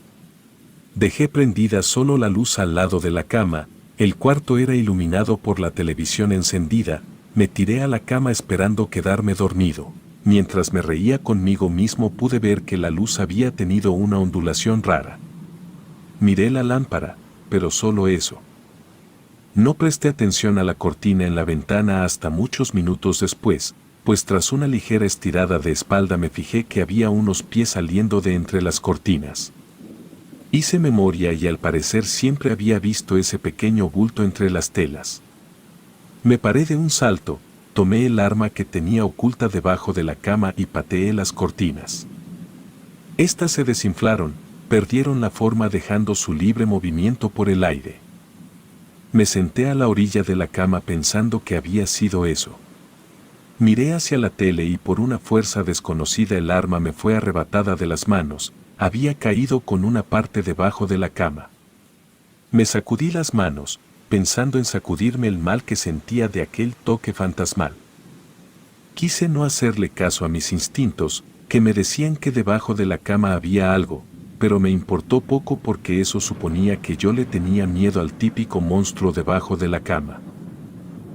Dejé prendida solo la luz al lado de la cama, el cuarto era iluminado por la televisión encendida, me tiré a la cama esperando quedarme dormido. Mientras me reía conmigo mismo pude ver que la luz había tenido una ondulación rara. Miré la lámpara, pero solo eso. No presté atención a la cortina en la ventana hasta muchos minutos después, pues tras una ligera estirada de espalda me fijé que había unos pies saliendo de entre las cortinas. Hice memoria y al parecer siempre había visto ese pequeño bulto entre las telas. Me paré de un salto, tomé el arma que tenía oculta debajo de la cama y pateé las cortinas. Estas se desinflaron, perdieron la forma dejando su libre movimiento por el aire. Me senté a la orilla de la cama pensando que había sido eso. Miré hacia la tele y por una fuerza desconocida el arma me fue arrebatada de las manos, había caído con una parte debajo de la cama. Me sacudí las manos, pensando en sacudirme el mal que sentía de aquel toque fantasmal. Quise no hacerle caso a mis instintos, que me decían que debajo de la cama había algo, pero me importó poco porque eso suponía que yo le tenía miedo al típico monstruo debajo de la cama.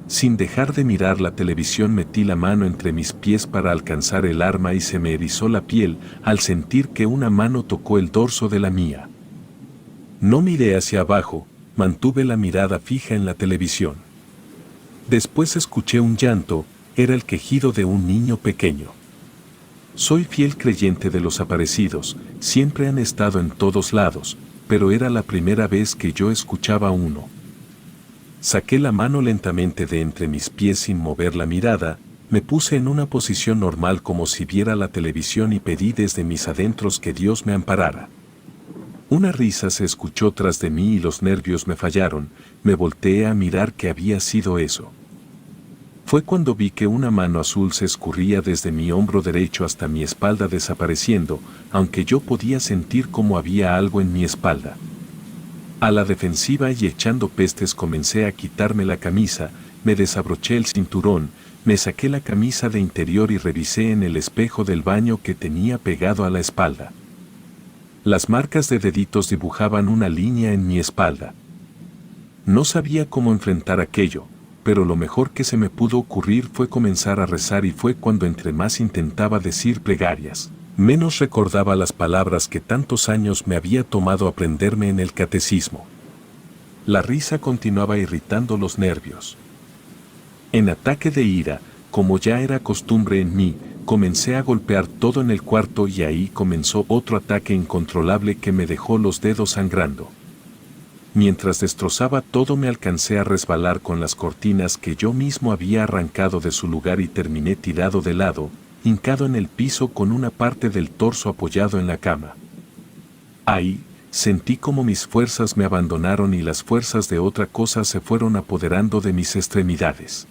Sin dejar de mirar la televisión metí la mano entre mis pies para alcanzar el arma y se me erizó la piel al sentir que una mano tocó el dorso de la mía. No miré hacia abajo, mantuve la mirada fija en la televisión. Después escuché un llanto, era el quejido de un niño pequeño. Soy fiel creyente de los aparecidos, siempre han estado en todos lados, pero era la primera vez que yo escuchaba uno. Saqué la mano lentamente de entre mis pies sin mover la mirada, me puse en una posición normal como si viera la televisión y pedí desde mis adentros que Dios me amparara. Una risa se escuchó tras de mí y los nervios me fallaron, me volteé a mirar qué había sido eso. Fue cuando vi que una mano azul se escurría desde mi hombro derecho hasta mi espalda desapareciendo, aunque yo podía sentir como había algo en mi espalda. A la defensiva y echando pestes comencé a quitarme la camisa, me desabroché el cinturón, me saqué la camisa de interior y revisé en el espejo del baño que tenía pegado a la espalda. Las marcas de deditos dibujaban una línea en mi espalda. No sabía cómo enfrentar aquello, pero lo mejor que se me pudo ocurrir fue comenzar a rezar y fue cuando entre más intentaba decir plegarias, menos recordaba las palabras que tantos años me había tomado aprenderme en el catecismo. La risa continuaba irritando los nervios. En ataque de ira, como ya era costumbre en mí, comencé a golpear todo en el cuarto y ahí comenzó otro ataque incontrolable que me dejó los dedos sangrando. Mientras destrozaba todo me alcancé a resbalar con las cortinas que yo mismo había arrancado de su lugar y terminé tirado de lado, hincado en el piso con una parte del torso apoyado en la cama. Ahí, sentí como mis fuerzas me abandonaron y las fuerzas de otra cosa se fueron apoderando de mis extremidades.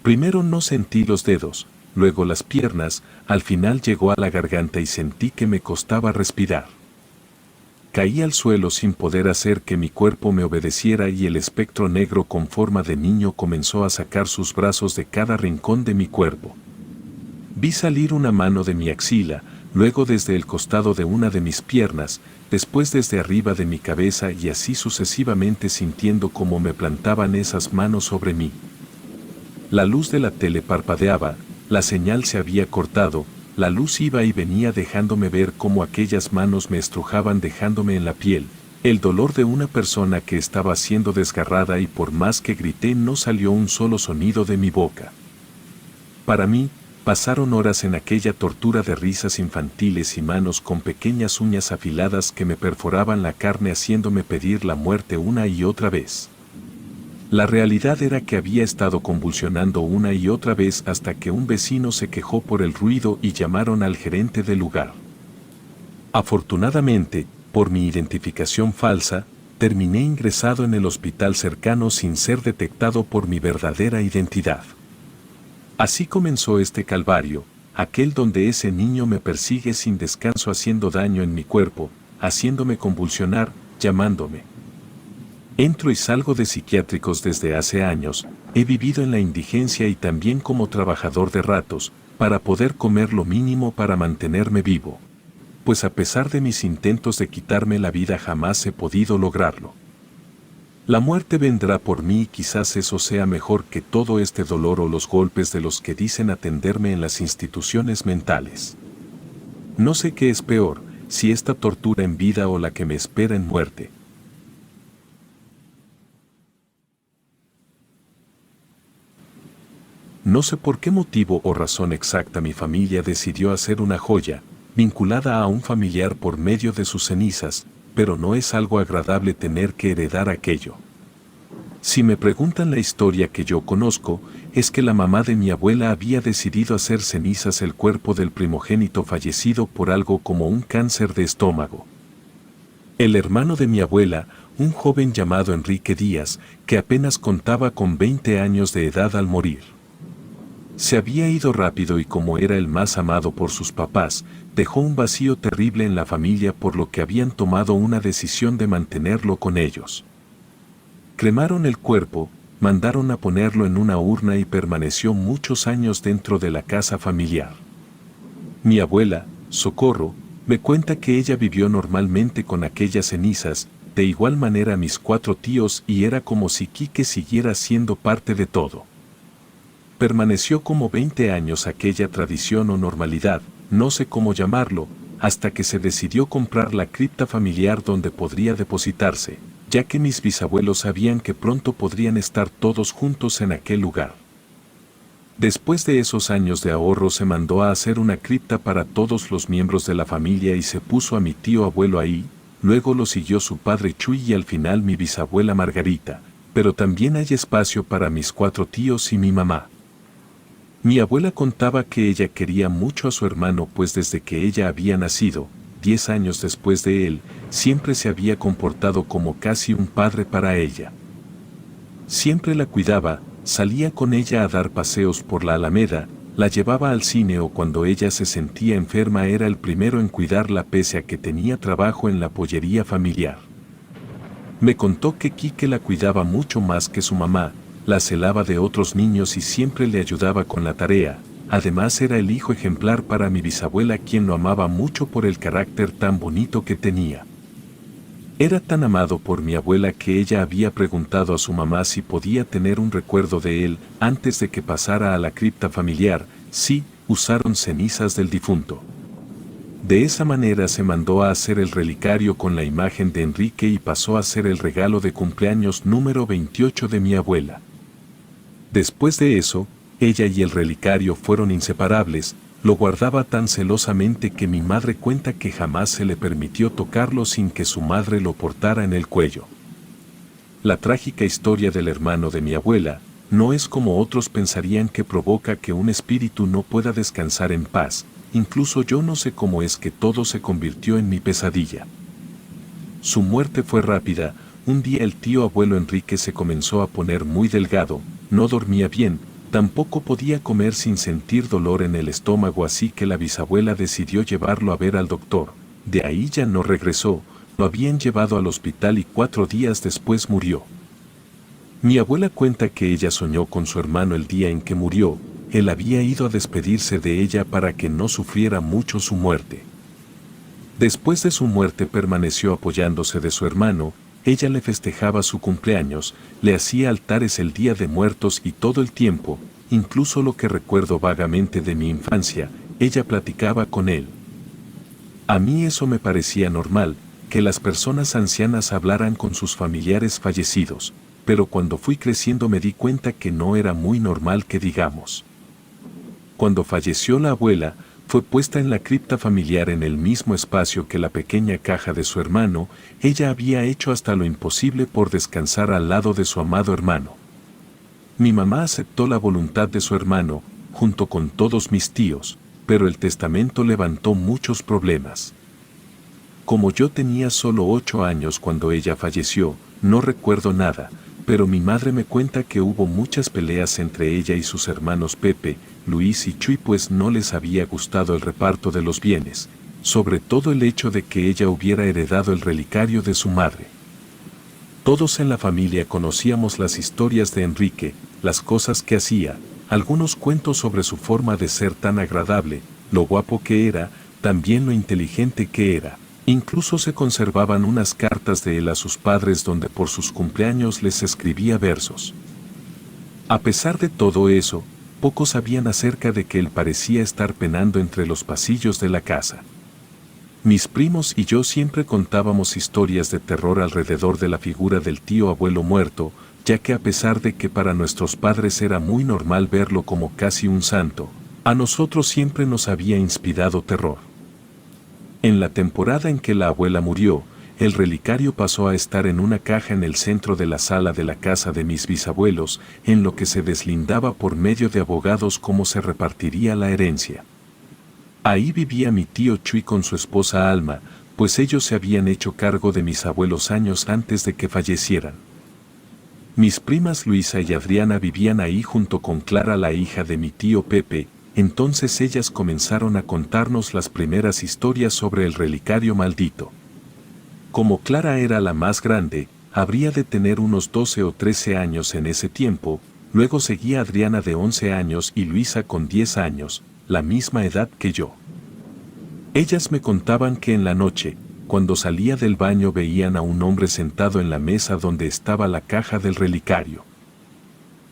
Primero no sentí los dedos, luego las piernas, al final llegó a la garganta y sentí que me costaba respirar. Caí al suelo sin poder hacer que mi cuerpo me obedeciera y el espectro negro con forma de niño comenzó a sacar sus brazos de cada rincón de mi cuerpo. Vi salir una mano de mi axila, luego desde el costado de una de mis piernas, después desde arriba de mi cabeza y así sucesivamente sintiendo cómo me plantaban esas manos sobre mí. La luz de la tele parpadeaba, la señal se había cortado, la luz iba y venía dejándome ver cómo aquellas manos me estrujaban dejándome en la piel, el dolor de una persona que estaba siendo desgarrada y por más que grité no salió un solo sonido de mi boca. Para mí, pasaron horas en aquella tortura de risas infantiles y manos con pequeñas uñas afiladas que me perforaban la carne haciéndome pedir la muerte una y otra vez. La realidad era que había estado convulsionando una y otra vez hasta que un vecino se quejó por el ruido y llamaron al gerente del lugar. Afortunadamente, por mi identificación falsa, terminé ingresado en el hospital cercano sin ser detectado por mi verdadera identidad. Así comenzó este calvario, aquel donde ese niño me persigue sin descanso haciendo daño en mi cuerpo, haciéndome convulsionar, llamándome. Entro y salgo de psiquiátricos desde hace años, he vivido en la indigencia y también como trabajador de ratos, para poder comer lo mínimo para mantenerme vivo. Pues a pesar de mis intentos de quitarme la vida jamás he podido lograrlo. La muerte vendrá por mí y quizás eso sea mejor que todo este dolor o los golpes de los que dicen atenderme en las instituciones mentales. No sé qué es peor, si esta tortura en vida o la que me espera en muerte. No sé por qué motivo o razón exacta mi familia decidió hacer una joya, vinculada a un familiar por medio de sus cenizas, pero no es algo agradable tener que heredar aquello. Si me preguntan la historia que yo conozco, es que la mamá de mi abuela había decidido hacer cenizas el cuerpo del primogénito fallecido por algo como un cáncer de estómago. El hermano de mi abuela, un joven llamado Enrique Díaz, que apenas contaba con 20 años de edad al morir. Se había ido rápido y como era el más amado por sus papás, dejó un vacío terrible en la familia por lo que habían tomado una decisión de mantenerlo con ellos. Cremaron el cuerpo, mandaron a ponerlo en una urna y permaneció muchos años dentro de la casa familiar. Mi abuela, Socorro, me cuenta que ella vivió normalmente con aquellas cenizas, de igual manera mis 4 tíos y era como si Quique siguiera siendo parte de todo. Permaneció como 20 años aquella tradición o normalidad, no sé cómo llamarlo, hasta que se decidió comprar la cripta familiar donde podría depositarse, ya que mis bisabuelos sabían que pronto podrían estar todos juntos en aquel lugar. Después de esos años de ahorro se mandó a hacer una cripta para todos los miembros de la familia y se puso a mi tío abuelo ahí, luego lo siguió su padre Chuy y al final mi bisabuela Margarita, pero también hay espacio para mis 4 tíos y mi mamá. Mi abuela contaba que ella quería mucho a su hermano pues desde que ella había nacido, 10 años después de él, siempre se había comportado como casi un padre para ella. Siempre la cuidaba, salía con ella a dar paseos por la Alameda, la llevaba al cine o cuando ella se sentía enferma era el primero en cuidarla pese a que tenía trabajo en la pollería familiar. Me contó que Quique la cuidaba mucho más que su mamá, la celaba de otros niños y siempre le ayudaba con la tarea, además era el hijo ejemplar para mi bisabuela quien lo amaba mucho por el carácter tan bonito que tenía. Era tan amado por mi abuela que ella había preguntado a su mamá si podía tener un recuerdo de él antes de que pasara a la cripta familiar. Sí, usaron cenizas del difunto. De esa manera se mandó a hacer el relicario con la imagen de Enrique y pasó a ser el regalo de cumpleaños número 28 de mi abuela. Después de eso, ella y el relicario fueron inseparables, lo guardaba tan celosamente que mi madre cuenta que jamás se le permitió tocarlo sin que su madre lo portara en el cuello. La trágica historia del hermano de mi abuela, no es como otros pensarían que provoca que un espíritu no pueda descansar en paz, incluso yo no sé cómo es que todo se convirtió en mi pesadilla. Su muerte fue rápida, un día el tío abuelo Enrique se comenzó a poner muy delgado, no dormía bien, tampoco podía comer sin sentir dolor en el estómago así que la bisabuela decidió llevarlo a ver al doctor, de ahí ya no regresó, lo habían llevado al hospital y 4 días después murió. Mi abuela cuenta que ella soñó con su hermano el día en que murió, él había ido a despedirse de ella para que no sufriera mucho su muerte. Después de su muerte permaneció apoyándose de su hermano, ella le festejaba su cumpleaños, le hacía altares el día de muertos y todo el tiempo, incluso lo que recuerdo vagamente de mi infancia, ella platicaba con él. A mí eso me parecía normal, que las personas ancianas hablaran con sus familiares fallecidos, pero cuando fui creciendo me di cuenta que no era muy normal que digamos. Cuando falleció la abuela, fue puesta en la cripta familiar en el mismo espacio que la pequeña caja de su hermano, ella había hecho hasta lo imposible por descansar al lado de su amado hermano. Mi mamá aceptó la voluntad de su hermano, junto con todos mis tíos, pero el testamento levantó muchos problemas. Como yo tenía solo 8 años cuando ella falleció, no recuerdo nada, pero mi madre me cuenta que hubo muchas peleas entre ella y sus hermanos Pepe, Luis y Chuy, pues no les había gustado el reparto de los bienes, sobre todo el hecho de que ella hubiera heredado el relicario de su madre. Todos en la familia conocíamos las historias de Enrique, las cosas que hacía, algunos cuentos sobre su forma de ser tan agradable, lo guapo que era, también lo inteligente que era. Incluso se conservaban unas cartas de él a sus padres donde por sus cumpleaños les escribía versos. A pesar de todo eso, pocos sabían acerca de que él parecía estar penando entre los pasillos de la casa. Mis primos y yo siempre contábamos historias de terror alrededor de la figura del tío abuelo muerto, ya que a pesar de que para nuestros padres era muy normal verlo como casi un santo, a nosotros siempre nos había inspirado terror. En la temporada en que la abuela murió, el relicario pasó a estar en una caja en el centro de la sala de la casa de mis bisabuelos, en lo que se deslindaba por medio de abogados cómo se repartiría la herencia. Ahí vivía mi tío Chuy con su esposa Alma, pues ellos se habían hecho cargo de mis abuelos años antes de que fallecieran. Mis primas Luisa y Adriana vivían ahí junto con Clara, la hija de mi tío Pepe. Entonces ellas comenzaron a contarnos las primeras historias sobre el relicario maldito. Como Clara era la más grande, habría de tener unos 12 o 13 años en ese tiempo, luego seguía Adriana de 11 años y Luisa con 10 años, la misma edad que yo. Ellas me contaban que en la noche, cuando salía del baño veían a un hombre sentado en la mesa donde estaba la caja del relicario.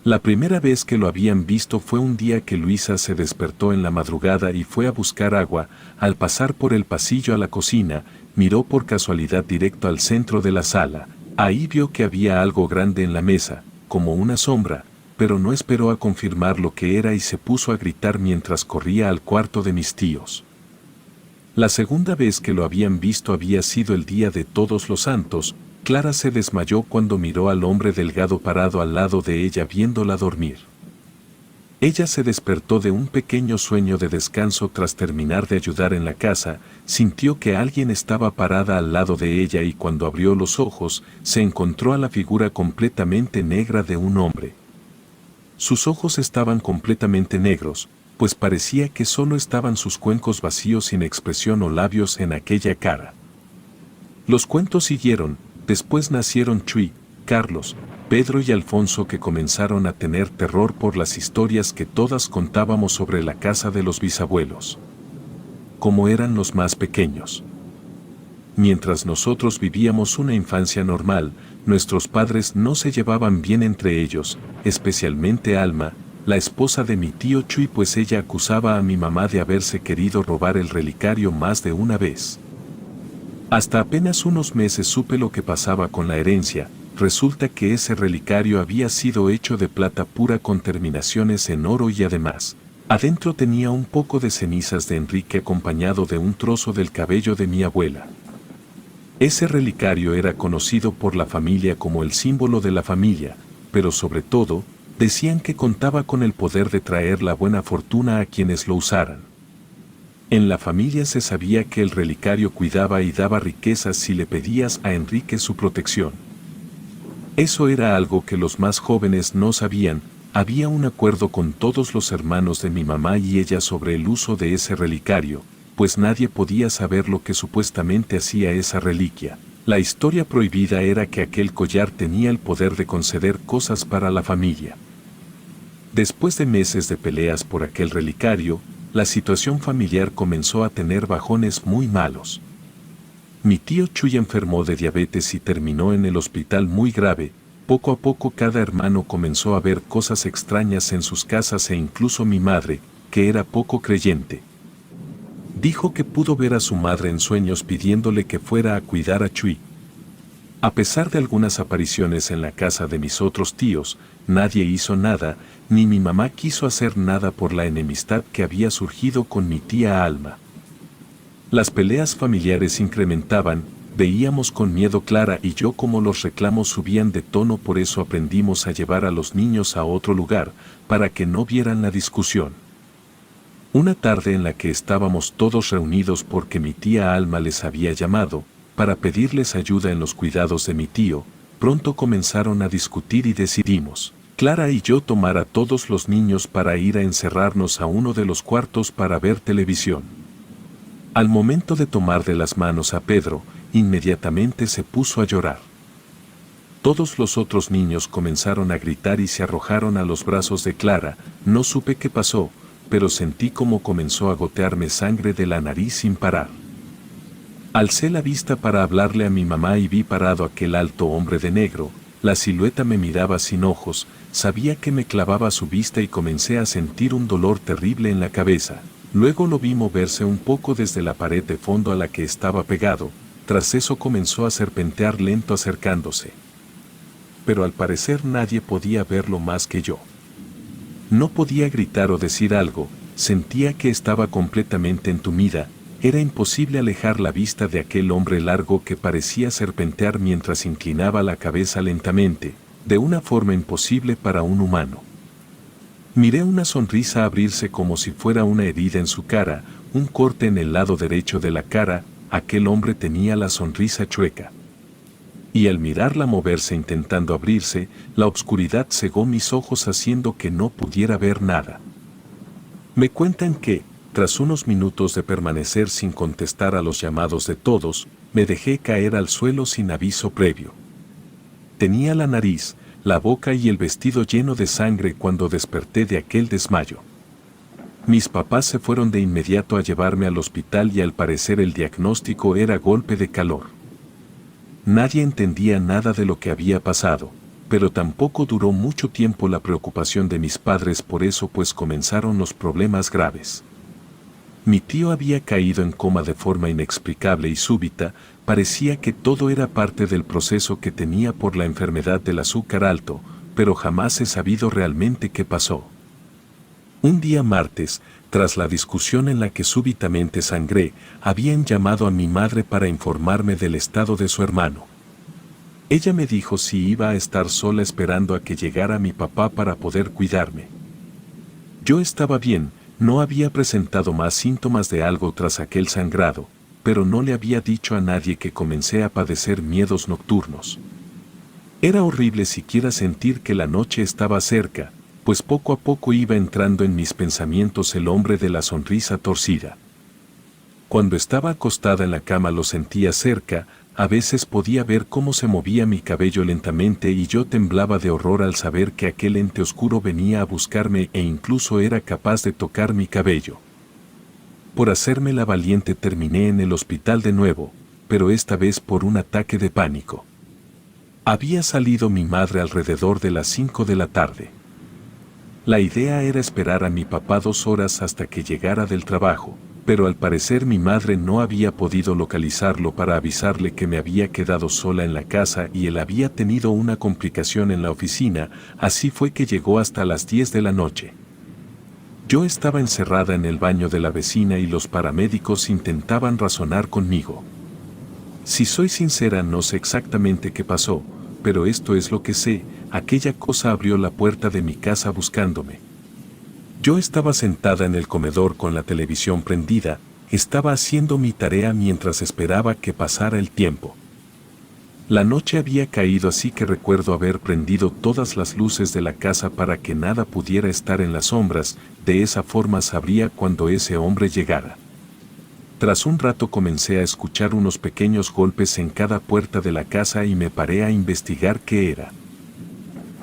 La primera vez que lo habían visto fue un día que Luisa se despertó en la madrugada y fue a buscar agua. Al pasar por el pasillo a la cocina, miró por casualidad directo al centro de la sala. Ahí vio que había algo grande en la mesa, como una sombra, pero no esperó a confirmar lo que era y se puso a gritar mientras corría al cuarto de mis tíos. La segunda vez que lo habían visto había sido el día de Todos los Santos. Clara se desmayó cuando miró al hombre delgado parado al lado de ella viéndola dormir. Ella se despertó de un pequeño sueño de descanso tras terminar de ayudar en la casa, sintió que alguien estaba parada al lado de ella y cuando abrió los ojos, se encontró a la figura completamente negra de un hombre. Sus ojos estaban completamente negros, pues parecía que solo estaban sus cuencos vacíos sin expresión o labios en aquella cara. Los cuentos siguieron. Después nacieron Chuy, Carlos, Pedro y Alfonso, que comenzaron a tener terror por las historias que todas contábamos sobre la casa de los bisabuelos. Como eran los más pequeños. Mientras nosotros vivíamos una infancia normal, nuestros padres no se llevaban bien entre ellos, especialmente Alma, la esposa de mi tío Chuy, pues ella acusaba a mi mamá de haberse querido robar el relicario más de una vez. Hasta apenas unos meses supe lo que pasaba con la herencia. Resulta que ese relicario había sido hecho de plata pura con terminaciones en oro y además, adentro tenía un poco de cenizas de Enrique acompañado de un trozo del cabello de mi abuela. Ese relicario era conocido por la familia como el símbolo de la familia, pero sobre todo, decían que contaba con el poder de traer la buena fortuna a quienes lo usaran. En la familia se sabía que el relicario cuidaba y daba riquezas si le pedías a Enrique su protección. Eso era algo que los más jóvenes no sabían. Había un acuerdo con todos los hermanos de mi mamá y ella sobre el uso de ese relicario, pues nadie podía saber lo que supuestamente hacía esa reliquia. La historia prohibida era que aquel collar tenía el poder de conceder cosas para la familia. Después de meses de peleas por aquel relicario, la situación familiar comenzó a tener bajones muy malos. Mi tío Chuy enfermó de diabetes y terminó en el hospital muy grave. Poco a poco cada hermano comenzó a ver cosas extrañas en sus casas e incluso mi madre, que era poco creyente. Dijo que pudo ver a su madre en sueños pidiéndole que fuera a cuidar a Chuy. A pesar de algunas apariciones en la casa de mis otros tíos, nadie hizo nada, ni mi mamá quiso hacer nada por la enemistad que había surgido con mi tía Alma. Las peleas familiares incrementaban, Veíamos con miedo Clara y yo cómo los reclamos subían de tono, por eso aprendimos a llevar a los niños a otro lugar, para que no vieran la discusión. Una tarde en la que estábamos todos reunidos porque mi tía Alma les había llamado, para pedirles ayuda en los cuidados de mi tío, pronto comenzaron a discutir y decidimos, Clara y yo, tomar a todos los niños para ir a encerrarnos a uno de los cuartos para ver televisión. Al momento de tomar de las manos a Pedro, inmediatamente se puso a llorar. Todos los otros niños comenzaron a gritar y se arrojaron a los brazos de Clara. No supe qué pasó, pero sentí como comenzó a gotearme sangre de la nariz sin parar. Alcé la vista para hablarle a mi mamá y vi parado aquel alto hombre de negro. La silueta me miraba sin ojos, sabía que me clavaba su vista y comencé a sentir un dolor terrible en la cabeza. Luego lo vi moverse un poco desde la pared de fondo a la que estaba pegado. Tras eso comenzó a serpentear lento acercándose. Pero al parecer nadie podía verlo más que yo. No podía gritar o decir algo, sentía que estaba completamente entumida. Era imposible alejar la vista de aquel hombre largo que parecía serpentear mientras inclinaba la cabeza lentamente, de una forma imposible para un humano. Miré una sonrisa abrirse como si fuera una herida en su cara, un corte en el lado derecho de la cara. Aquel hombre tenía la sonrisa chueca. Y al mirarla moverse intentando abrirse, la oscuridad cegó mis ojos haciendo que no pudiera ver nada. Me cuentan que, tras unos minutos de permanecer sin contestar a los llamados de todos, me dejé caer al suelo sin aviso previo. Tenía la nariz, la boca y el vestido lleno de sangre cuando desperté de aquel desmayo. Mis papás se fueron de inmediato a llevarme al hospital y al parecer el diagnóstico era golpe de calor. Nadie entendía nada de lo que había pasado, pero tampoco duró mucho tiempo la preocupación de mis padres por eso, pues comenzaron los problemas graves. Mi tío había caído en coma de forma inexplicable y súbita. Parecía que todo era parte del proceso que tenía por la enfermedad del azúcar alto, pero jamás he sabido realmente qué pasó. Un día martes, tras la discusión en la que súbitamente sangré, habían llamado a mi madre para informarme del estado de su hermano. Ella me dijo si iba a estar sola esperando a que llegara mi papá para poder cuidarme. Yo estaba bien, no había presentado más síntomas de algo tras aquel sangrado, pero no le había dicho a nadie que comencé a padecer miedos nocturnos. Era horrible siquiera sentir que la noche estaba cerca, pues poco a poco iba entrando en mis pensamientos el hombre de la sonrisa torcida. Cuando estaba acostada en la cama lo sentía cerca, a veces podía ver cómo se movía mi cabello lentamente y yo temblaba de horror al saber que aquel ente oscuro venía a buscarme e incluso era capaz de tocar mi cabello. Por hacerme la valiente terminé en el hospital de nuevo, pero esta vez por un ataque de pánico. Había salido mi madre alrededor de las 5 de la tarde. La idea era esperar a mi papá 2 horas hasta que llegara del trabajo, pero al parecer mi madre no había podido localizarlo para avisarle que me había quedado sola en la casa y él había tenido una complicación en la oficina. Así fue que llegó hasta las 10 de la noche. Yo estaba encerrada en el baño de la vecina y los paramédicos intentaban razonar conmigo. Si soy sincera, no sé exactamente qué pasó, pero esto es lo que sé: aquella cosa abrió la puerta de mi casa buscándome. Yo estaba sentada en el comedor con la televisión prendida, estaba haciendo mi tarea mientras esperaba que pasara el tiempo. La noche había caído, así que recuerdo haber prendido todas las luces de la casa para que nada pudiera estar en las sombras. De esa forma sabría cuando ese hombre llegara. Tras un rato comencé a escuchar unos pequeños golpes en cada puerta de la casa y me paré a investigar qué era.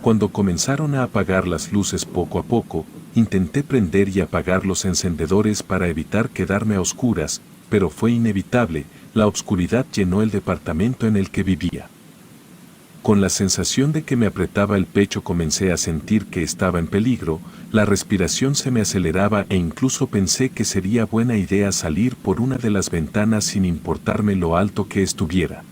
Cuando comenzaron a apagar las luces poco a poco, intenté prender y apagar los encendedores para evitar quedarme a oscuras, pero fue inevitable. La oscuridad llenó el departamento en el que vivía. Con la sensación de que me apretaba el pecho comencé a sentir que estaba en peligro, la respiración se me aceleraba e incluso pensé que sería buena idea salir por una de las ventanas sin importarme lo alto que estuviera.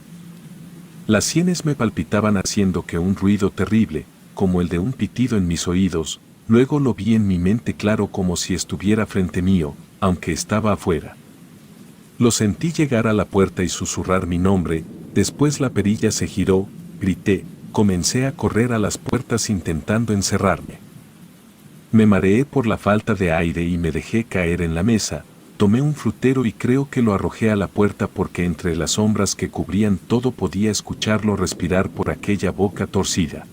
Las sienes me palpitaban haciendo que un ruido terrible, como el de un pitido en mis oídos. Luego lo vi en mi mente claro como si estuviera frente mío, aunque estaba afuera. Lo sentí llegar a la puerta y susurrar mi nombre, después la perilla se giró, grité, comencé a correr a las puertas intentando encerrarme. Me mareé por la falta de aire y me dejé caer en la mesa, tomé un frutero y creo que lo arrojé a la puerta porque entre las sombras que cubrían todo podía escucharlo respirar por aquella boca torcida.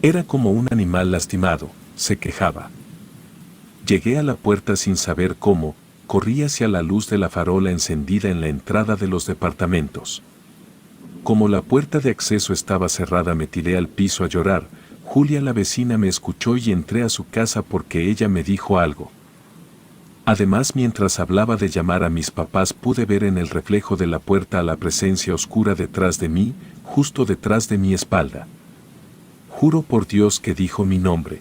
Era como un animal lastimado, se quejaba. Llegué a la puerta sin saber cómo, corrí hacia la luz de la farola encendida en la entrada de los departamentos. Como la puerta de acceso estaba cerrada me tiré al piso a llorar. Julia la vecina me escuchó y entré a su casa porque ella me dijo algo. Además, mientras hablaba de llamar a mis papás pude ver en el reflejo de la puerta a la presencia oscura detrás de mí, justo detrás de mi espalda. Juro por Dios que dijo mi nombre.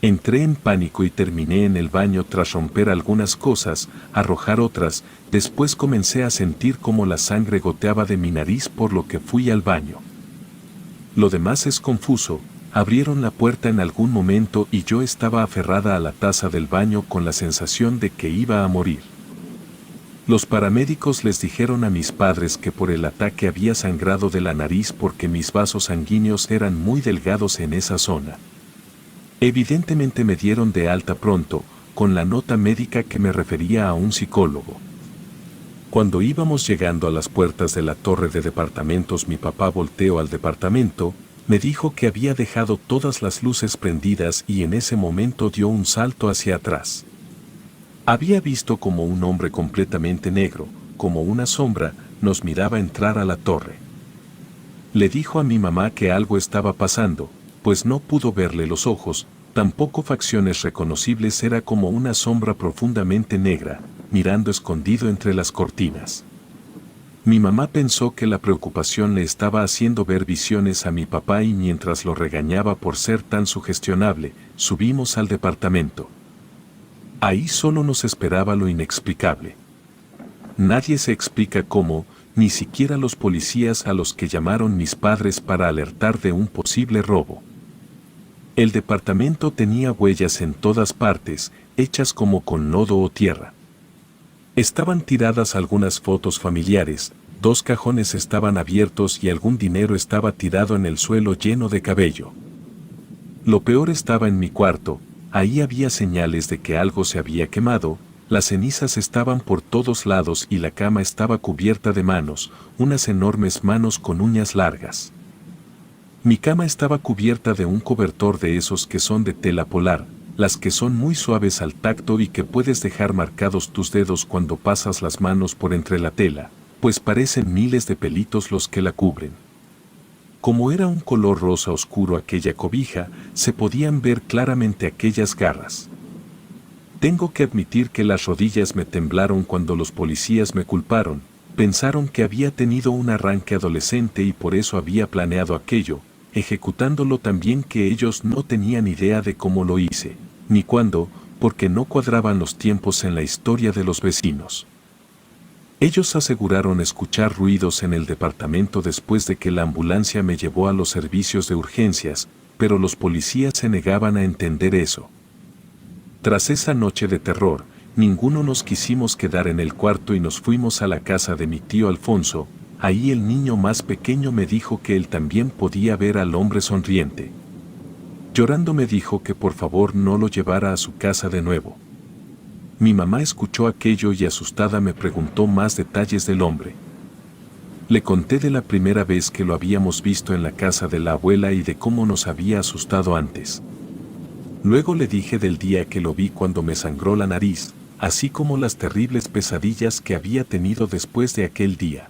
Entré en pánico y terminé en el baño tras romper algunas cosas, arrojar otras, después comencé a sentir como la sangre goteaba de mi nariz por lo que fui al baño. Lo demás es confuso, abrieron la puerta en algún momento y yo estaba aferrada a la taza del baño con la sensación de que iba a morir. Los paramédicos les dijeron a mis padres que por el ataque había sangrado de la nariz porque mis vasos sanguíneos eran muy delgados en esa zona. Evidentemente me dieron de alta pronto, con la nota médica que me refería a un psicólogo. Cuando íbamos llegando a las puertas de la torre de departamentos mi papá volteó al departamento, me dijo que había dejado todas las luces prendidas y en ese momento dio un salto hacia atrás. Había visto como un hombre completamente negro, como una sombra, nos miraba entrar a la torre. Le dijo a mi mamá que algo estaba pasando, pues no pudo verle los ojos, tampoco facciones reconocibles, era como una sombra profundamente negra, mirando escondido entre las cortinas. Mi mamá pensó que la preocupación le estaba haciendo ver visiones a mi papá y mientras lo regañaba por ser tan sugestionable, subimos al departamento. Ahí solo nos esperaba lo inexplicable. Nadie se explica cómo, ni siquiera los policías a los que llamaron mis padres para alertar de un posible robo. El departamento tenía huellas en todas partes, hechas como con lodo o tierra. Estaban tiradas algunas fotos familiares, 2 cajones estaban abiertos y algún dinero estaba tirado en el suelo lleno de cabello. Lo peor estaba en mi cuarto, ahí había señales de que algo se había quemado, las cenizas estaban por todos lados y la cama estaba cubierta de manos, unas enormes manos con uñas largas. Mi cama estaba cubierta de un cobertor de esos que son de tela polar, las que son muy suaves al tacto y que puedes dejar marcados tus dedos cuando pasas las manos por entre la tela, pues parecen miles de pelitos los que la cubren. Como era un color rosa oscuro aquella cobija, se podían ver claramente aquellas garras. Tengo que admitir que las rodillas me temblaron cuando los policías me culparon, pensaron que había tenido un arranque adolescente y por eso había planeado aquello, ejecutándolo tan bien que ellos no tenían idea de cómo lo hice, ni cuándo, porque no cuadraban los tiempos en la historia de los vecinos. Ellos aseguraron escuchar ruidos en el departamento después de que la ambulancia me llevó a los servicios de urgencias, pero los policías se negaban a entender eso. Tras esa noche de terror, ninguno nos quisimos quedar en el cuarto y nos fuimos a la casa de mi tío Alfonso. Ahí el niño más pequeño me dijo que él también podía ver al hombre sonriente. Llorando me dijo que por favor no lo llevara a su casa de nuevo. Mi mamá escuchó aquello y asustada me preguntó más detalles del hombre. Le conté de la primera vez que lo habíamos visto en la casa de la abuela y de cómo nos había asustado antes. Luego le dije del día que lo vi cuando me sangró la nariz, así como las terribles pesadillas que había tenido después de aquel día.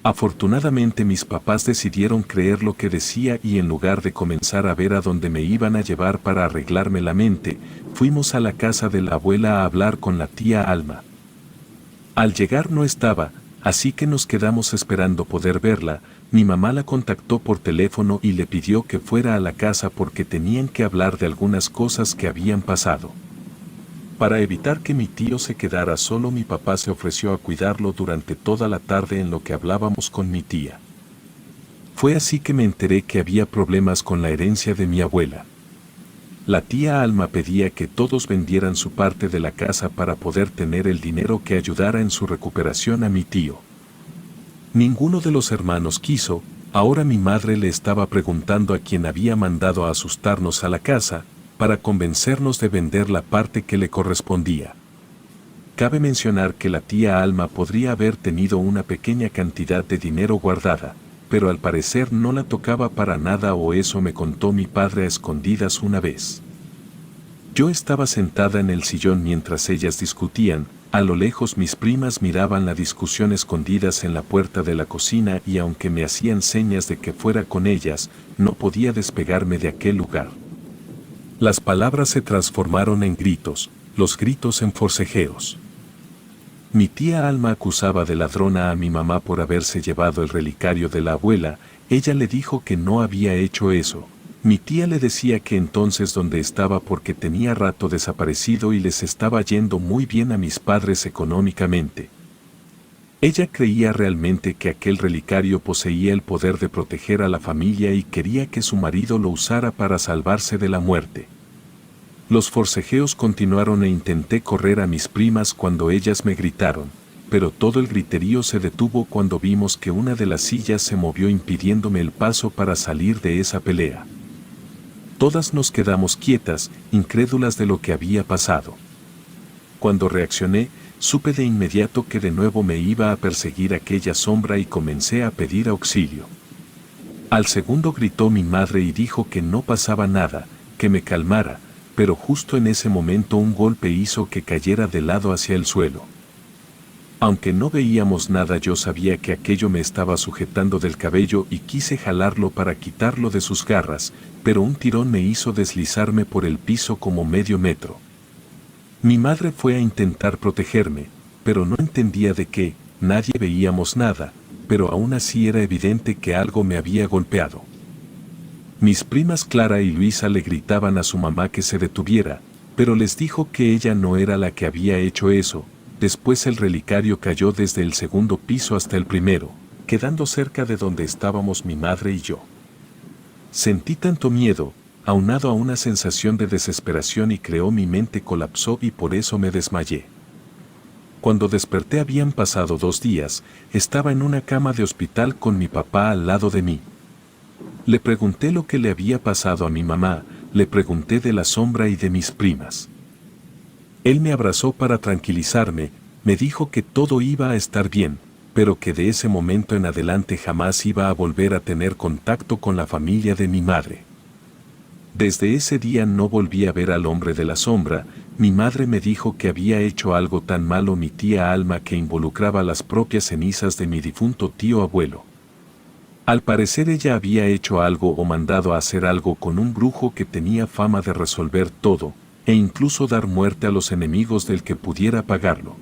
Afortunadamente mis papás decidieron creer lo que decía y en lugar de comenzar a ver a dónde me iban a llevar para arreglarme la mente, fuimos a la casa de la abuela a hablar con la tía Alma. Al llegar no estaba, así que nos quedamos esperando poder verla. Mi mamá la contactó por teléfono y le pidió que fuera a la casa porque tenían que hablar de algunas cosas que habían pasado. Para evitar que mi tío se quedara solo, mi papá se ofreció a cuidarlo durante toda la tarde en lo que hablábamos con mi tía. Fue así que me enteré que había problemas con la herencia de mi abuela. La tía Alma pedía que todos vendieran su parte de la casa para poder tener el dinero que ayudara en su recuperación a mi tío. Ninguno de los hermanos quiso. Ahora mi madre le estaba preguntando a quien había mandado a asustarnos a la casa, para convencernos de vender la parte que le correspondía. Cabe mencionar que la tía Alma podría haber tenido una pequeña cantidad de dinero guardada, pero al parecer no la tocaba para nada, o eso me contó mi padre a escondidas una vez. Yo estaba sentada en el sillón mientras ellas discutían. A lo lejos mis primas miraban la discusión escondidas en la puerta de la cocina, y aunque me hacían señas de que fuera con ellas, no podía despegarme de aquel lugar. Las palabras se transformaron en gritos, los gritos en forcejeos. Mi tía Alma acusaba de ladrona a mi mamá por haberse llevado el relicario de la abuela. Ella le dijo que no había hecho eso. Mi tía le decía que entonces dónde estaba, porque tenía rato desaparecido y les estaba yendo muy bien a mis padres económicamente. Ella creía realmente que aquel relicario poseía el poder de proteger a la familia y quería que su marido lo usara para salvarse de la muerte. Los forcejeos continuaron e intenté correr a mis primas cuando ellas me gritaron, pero todo el griterío se detuvo cuando vimos que una de las sillas se movió impidiéndome el paso para salir de esa pelea. Todas nos quedamos quietas, incrédulas de lo que había pasado. Cuando reaccioné, supe de inmediato que de nuevo me iba a perseguir aquella sombra y comencé a pedir auxilio. Al segundo gritó mi madre y dijo que no pasaba nada, que me calmara, pero justo en ese momento un golpe hizo que cayera de lado hacia el suelo. Aunque no veíamos nada, yo sabía que aquello me estaba sujetando del cabello y quise jalarlo para quitarlo de sus garras, pero un tirón me hizo deslizarme por el piso como medio metro. Mi madre fue a intentar protegerme, pero no entendía de qué. Nadie veíamos nada, pero aún así era evidente que algo me había golpeado. Mis primas Clara y Luisa le gritaban a su mamá que se detuviera, pero les dijo que ella no era la que había hecho eso. Después el relicario cayó desde el segundo piso hasta el primero, quedando cerca de donde estábamos mi madre y yo. Sentí tanto miedo, aunado a una sensación de desesperación, y mi mente colapsó y por eso me desmayé. Cuando desperté habían pasado 2 días, estaba en una cama de hospital con mi papá al lado de mí. Le pregunté lo que le había pasado a mi mamá, le pregunté de la sombra y de mis primas. Él me abrazó para tranquilizarme, me dijo que todo iba a estar bien, pero que de ese momento en adelante jamás iba a volver a tener contacto con la familia de mi madre. Desde ese día no volví a ver al hombre de la sombra. Mi madre me dijo que había hecho algo tan malo mi tía Alma que involucraba las propias cenizas de mi difunto tío abuelo. Al parecer ella había hecho algo o mandado a hacer algo con un brujo que tenía fama de resolver todo, e incluso dar muerte a los enemigos del que pudiera pagarlo.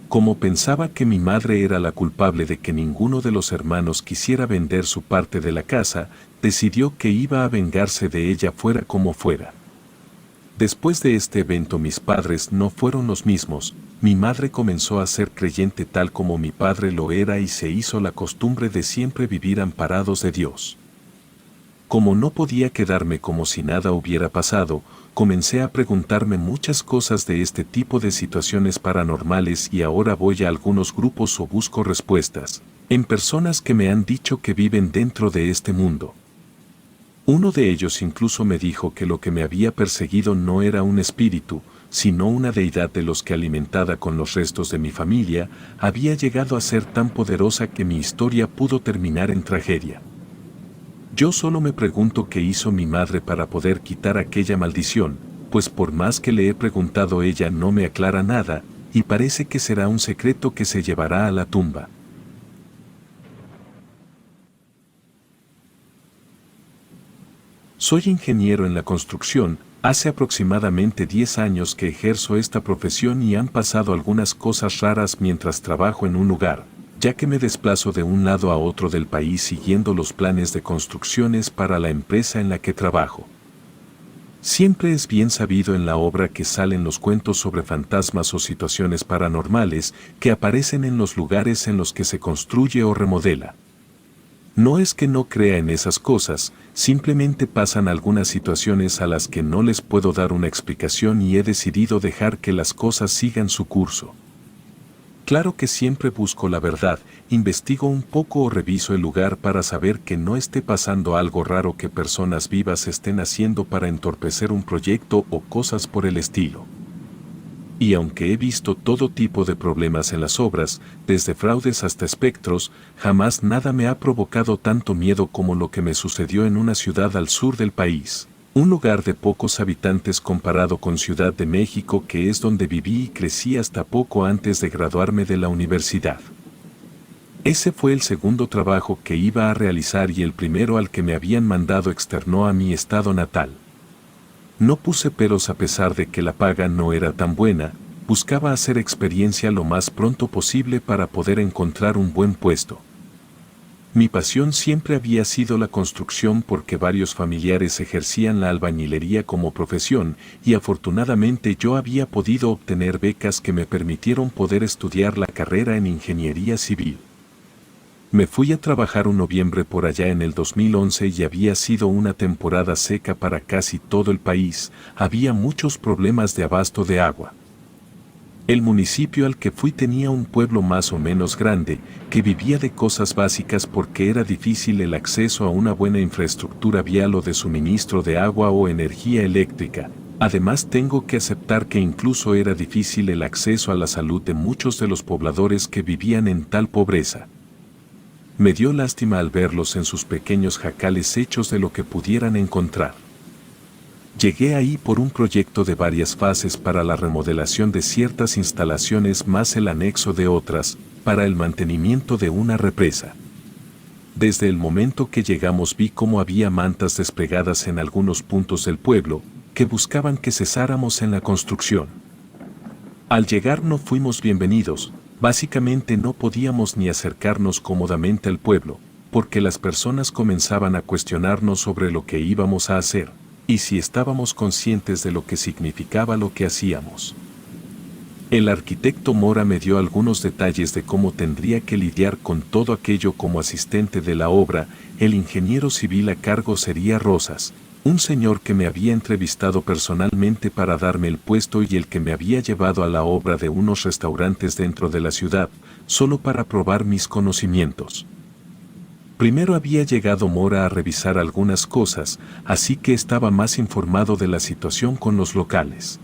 Como pensaba que mi madre era la culpable de que ninguno de los hermanos quisiera vender su parte de la casa, decidió que iba a vengarse de ella fuera como fuera. Después de este evento mis padres no fueron los mismos. Mi madre comenzó a ser creyente tal como mi padre lo era y se hizo la costumbre de siempre vivir amparados de Dios. Como no podía quedarme como si nada hubiera pasado, comencé a preguntarme muchas cosas de este tipo de situaciones paranormales, y ahora voy a algunos grupos o busco respuestas en personas que me han dicho que viven dentro de este mundo. Uno de ellos incluso me dijo que lo que me había perseguido no era un espíritu, sino una deidad de los que, alimentada con los restos de mi familia, había llegado a ser tan poderosa que mi historia pudo terminar en tragedia. Yo solo me pregunto qué hizo mi madre para poder quitar aquella maldición, pues por más que le he preguntado ella no me aclara nada, y parece que será un secreto que se llevará a la tumba. Soy ingeniero en la construcción. Hace aproximadamente 10 años que ejerzo esta profesión y han pasado algunas cosas raras mientras trabajo en un lugar, ya que me desplazo de un lado a otro del país siguiendo los planes de construcciones para la empresa en la que trabajo. Siempre es bien sabido en la obra que salen los cuentos sobre fantasmas o situaciones paranormales que aparecen en los lugares en los que se construye o remodela. No es que no crea en esas cosas, simplemente pasan algunas situaciones a las que no les puedo dar una explicación y he decidido dejar que las cosas sigan su curso. Claro que siempre busco la verdad, investigo un poco o reviso el lugar para saber que no esté pasando algo raro que personas vivas estén haciendo para entorpecer un proyecto o cosas por el estilo. Y aunque he visto todo tipo de problemas en las obras, desde fraudes hasta espectros, jamás nada me ha provocado tanto miedo como lo que me sucedió en una ciudad al sur del país. Un lugar de pocos habitantes comparado con Ciudad de México, que es donde viví y crecí hasta poco antes de graduarme de la universidad. Ese fue el segundo trabajo que iba a realizar y el primero al que me habían mandado externó a mi estado natal. No puse peros a pesar de que la paga no era tan buena, buscaba hacer experiencia lo más pronto posible para poder encontrar un buen puesto. Mi pasión siempre había sido la construcción porque varios familiares ejercían la albañilería como profesión y afortunadamente yo había podido obtener becas que me permitieron poder estudiar la carrera en ingeniería civil. Me fui a trabajar un noviembre por allá en el 2011 y había sido una temporada seca para casi todo el país, había muchos problemas de abasto de agua. El municipio al que fui tenía un pueblo más o menos grande, que vivía de cosas básicas porque era difícil el acceso a una buena infraestructura vial o de suministro de agua o energía eléctrica. Además tengo que aceptar que incluso era difícil el acceso a la salud de muchos de los pobladores que vivían en tal pobreza. Me dio lástima al verlos en sus pequeños jacales hechos de lo que pudieran encontrar. Llegué ahí por un proyecto de varias fases para la remodelación de ciertas instalaciones más el anexo de otras, para el mantenimiento de una represa. Desde el momento que llegamos vi cómo había mantas desplegadas en algunos puntos del pueblo, que buscaban que cesáramos en la construcción. Al llegar no fuimos bienvenidos, básicamente no podíamos ni acercarnos cómodamente al pueblo, porque las personas comenzaban a cuestionarnos sobre lo que íbamos a hacer, y si estábamos conscientes de lo que significaba lo que hacíamos. El arquitecto Mora me dio algunos detalles de cómo tendría que lidiar con todo aquello como asistente de la obra. El ingeniero civil a cargo sería Rosas, un señor que me había entrevistado personalmente para darme el puesto y el que me había llevado a la obra de unos restaurantes dentro de la ciudad, solo para probar mis conocimientos. Primero había llegado Mora a revisar algunas cosas, así que estaba más informado de la situación con los locales.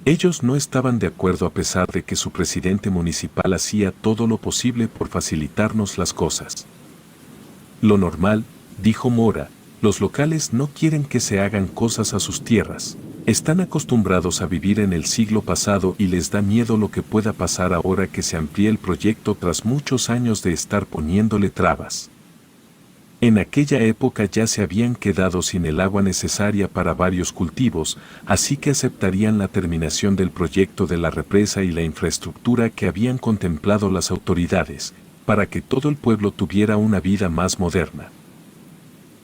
Ellos no estaban de acuerdo a pesar de que su presidente municipal hacía todo lo posible por facilitarnos las cosas. Lo normal, dijo Mora, los locales no quieren que se hagan cosas a sus tierras. Están acostumbrados a vivir en el siglo pasado y les da miedo lo que pueda pasar ahora que se amplíe el proyecto tras muchos años de estar poniéndole trabas. En aquella época ya se habían quedado sin el agua necesaria para varios cultivos, así que aceptarían la terminación del proyecto de la represa y la infraestructura que habían contemplado las autoridades, para que todo el pueblo tuviera una vida más moderna.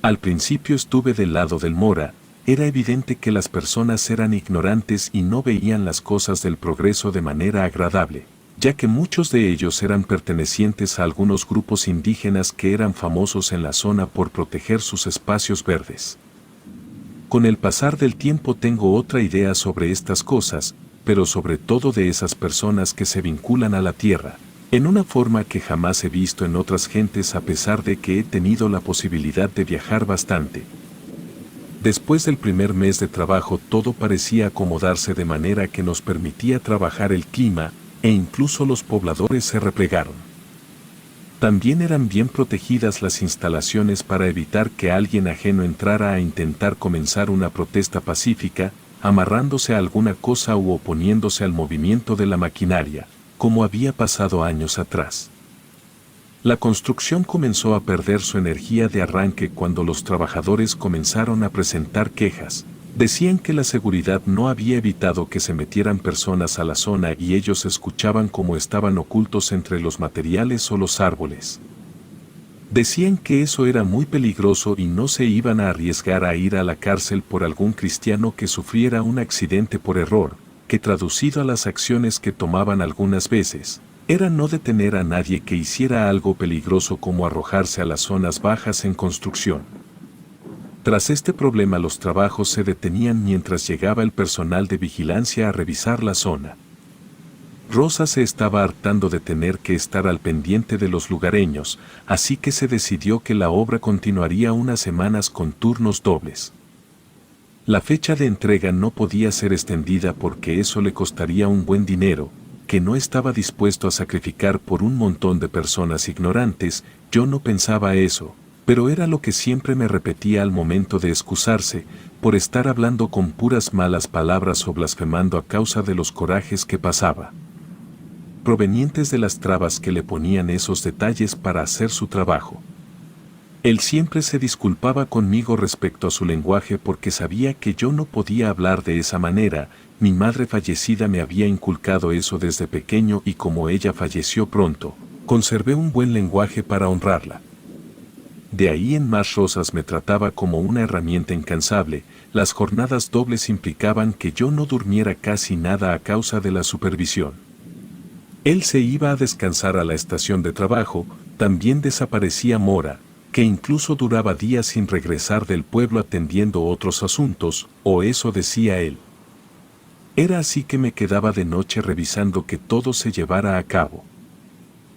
Al principio estuve del lado del Mora, era evidente que las personas eran ignorantes y no veían las cosas del progreso de manera agradable, ya que muchos de ellos eran pertenecientes a algunos grupos indígenas que eran famosos en la zona por proteger sus espacios verdes. Con el pasar del tiempo tengo otra idea sobre estas cosas, pero sobre todo de esas personas que se vinculan a la tierra, en una forma que jamás he visto en otras gentes a pesar de que he tenido la posibilidad de viajar bastante. Después del primer mes de trabajo todo parecía acomodarse de manera que nos permitía trabajar el clima, e incluso los pobladores se replegaron. También eran bien protegidas las instalaciones para evitar que alguien ajeno entrara a intentar comenzar una protesta pacífica, amarrándose a alguna cosa u oponiéndose al movimiento de la maquinaria, como había pasado años atrás. La construcción comenzó a perder su energía de arranque cuando los trabajadores comenzaron a presentar quejas. Decían que la seguridad no había evitado que se metieran personas a la zona y ellos escuchaban cómo estaban ocultos entre los materiales o los árboles. Decían que eso era muy peligroso y no se iban a arriesgar a ir a la cárcel por algún cristiano que sufriera un accidente por error, que traducido a las acciones que tomaban algunas veces, era no detener a nadie que hiciera algo peligroso como arrojarse a las zonas bajas en construcción. Tras este problema los trabajos se detenían mientras llegaba el personal de vigilancia a revisar la zona. Rosa se estaba hartando de tener que estar al pendiente de los lugareños, así que se decidió que la obra continuaría unas semanas con turnos dobles. La fecha de entrega no podía ser extendida porque eso le costaría un buen dinero, que no estaba dispuesto a sacrificar por un montón de personas ignorantes. Yo no pensaba eso, pero era lo que siempre me repetía al momento de excusarse, por estar hablando con puras malas palabras o blasfemando a causa de los corajes que pasaba, provenientes de las trabas que le ponían esos detalles para hacer su trabajo. Él siempre se disculpaba conmigo respecto a su lenguaje porque sabía que yo no podía hablar de esa manera. Mi madre fallecida me había inculcado eso desde pequeño y como ella falleció pronto, conservé un buen lenguaje para honrarla. De ahí en más Rosas me trataba como una herramienta incansable. Las jornadas dobles implicaban que yo no durmiera casi nada a causa de la supervisión. Él se iba a descansar a la estación de trabajo, también desaparecía Mora, que incluso duraba días sin regresar del pueblo atendiendo otros asuntos, o eso decía él. Era así que me quedaba de noche revisando que todo se llevara a cabo.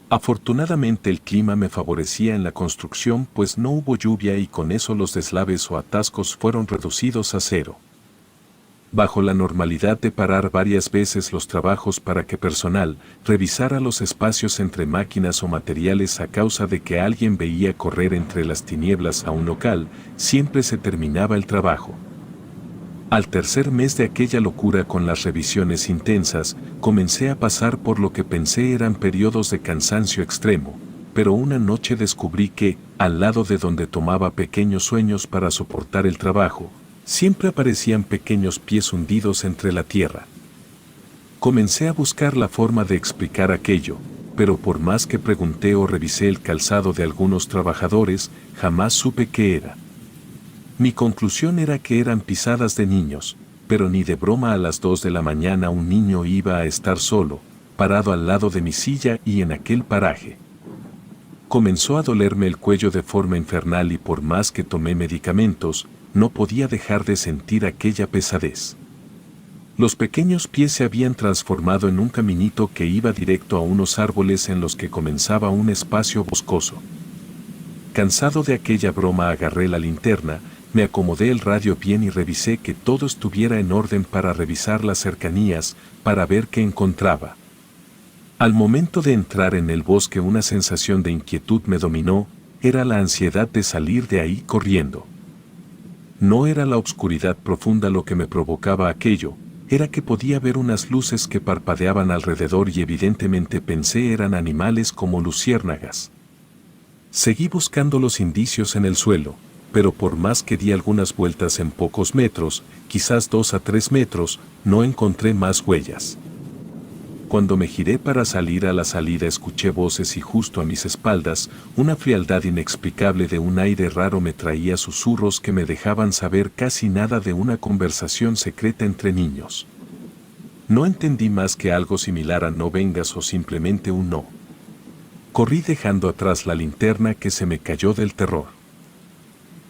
Afortunadamente el clima me favorecía en la construcción, pues no hubo lluvia y con eso los deslaves o atascos fueron reducidos a cero. Bajo la normalidad de parar varias veces los trabajos para que personal revisara los espacios entre máquinas o materiales a causa de que alguien veía correr entre las tinieblas a un local, siempre se terminaba el trabajo. Al tercer mes de aquella locura con las revisiones intensas, comencé a pasar por lo que pensé eran periodos de cansancio extremo, pero una noche descubrí que, al lado de donde tomaba pequeños sueños para soportar el trabajo, siempre aparecían pequeños pies hundidos entre la tierra. Comencé a buscar la forma de explicar aquello, pero por más que pregunté o revisé el calzado de algunos trabajadores, jamás supe qué era. Mi conclusión era que eran pisadas de niños, pero ni de broma a las 2 de la mañana un niño iba a estar solo, parado al lado de mi silla y en aquel paraje. Comenzó a dolerme el cuello de forma infernal y por más que tomé medicamentos, no podía dejar de sentir aquella pesadez. Los pequeños pies se habían transformado en un caminito que iba directo a unos árboles en los que comenzaba un espacio boscoso. Cansado de aquella broma agarré la linterna, me acomodé el radio bien y revisé que todo estuviera en orden para revisar las cercanías, para ver qué encontraba. Al momento de entrar en el bosque una sensación de inquietud me dominó, era la ansiedad de salir de ahí corriendo. No era la oscuridad profunda lo que me provocaba aquello, era que podía ver unas luces que parpadeaban alrededor y evidentemente pensé eran animales como luciérnagas. Seguí buscando los indicios en el suelo, pero por más que di algunas vueltas en pocos metros, quizás 2 a 3 metros, no encontré más huellas. Cuando me giré para salir a la salida escuché voces y justo a mis espaldas, una frialdad inexplicable de un aire raro me traía susurros que me dejaban saber casi nada de una conversación secreta entre niños. No entendí más que algo similar a no vengas o simplemente un no. Corrí dejando atrás la linterna que se me cayó del terror.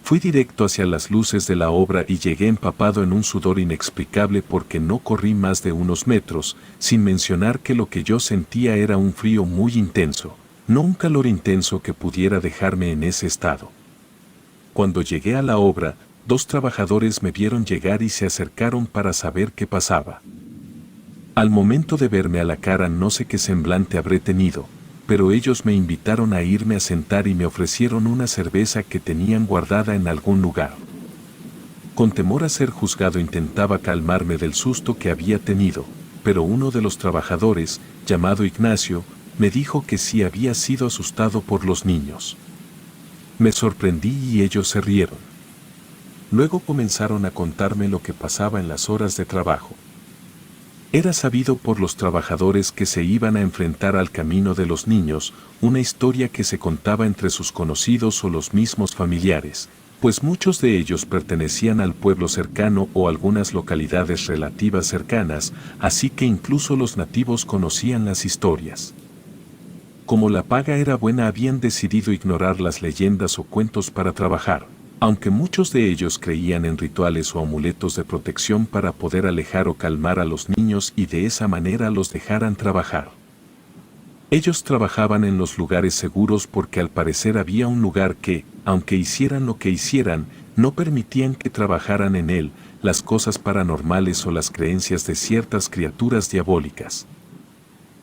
Fui directo hacia las luces de la obra y llegué empapado en un sudor inexplicable porque no corrí más de unos metros, sin mencionar que lo que yo sentía era un frío muy intenso, no un calor intenso que pudiera dejarme en ese estado. Cuando llegué a la obra, 2 trabajadores me vieron llegar y se acercaron para saber qué pasaba. Al momento de verme a la cara no sé qué semblante habré tenido, pero ellos me invitaron a irme a sentar y me ofrecieron una cerveza que tenían guardada en algún lugar. Con temor a ser juzgado intentaba calmarme del susto que había tenido, pero uno de los trabajadores, llamado Ignacio, me dijo que sí había sido asustado por los niños. Me sorprendí y ellos se rieron. Luego comenzaron a contarme lo que pasaba en las horas de trabajo. Era sabido por los trabajadores que se iban a enfrentar al camino de los niños, una historia que se contaba entre sus conocidos o los mismos familiares, pues muchos de ellos pertenecían al pueblo cercano o algunas localidades relativas cercanas, así que incluso los nativos conocían las historias. Como la paga era buena, habían decidido ignorar las leyendas o cuentos para trabajar, aunque muchos de ellos creían en rituales o amuletos de protección para poder alejar o calmar a los niños y de esa manera los dejaran trabajar. Ellos trabajaban en los lugares seguros porque al parecer había un lugar que, aunque hicieran lo que hicieran, no permitían que trabajaran en él las cosas paranormales o las creencias de ciertas criaturas diabólicas.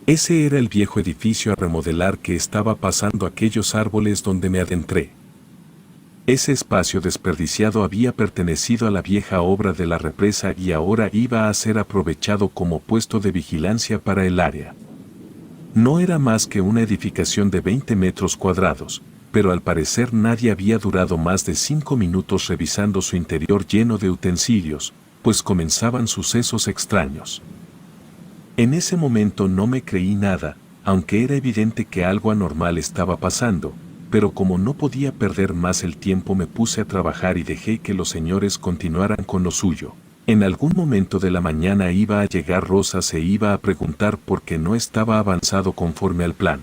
Ese era el viejo edificio a remodelar que estaba pasando aquellos árboles donde me adentré. Ese espacio desperdiciado había pertenecido a la vieja obra de la represa y ahora iba a ser aprovechado como puesto de vigilancia para el área. No era más que una edificación de 20 metros cuadrados, pero al parecer nadie había durado más de 5 minutos revisando su interior lleno de utensilios, pues comenzaban sucesos extraños. En ese momento no me creí nada, aunque era evidente que algo anormal estaba pasando, pero como no podía perder más el tiempo me puse a trabajar y dejé que los señores continuaran con lo suyo. En algún momento de la mañana iba a llegar Rosa, se iba a preguntar por qué no estaba avanzado conforme al plan.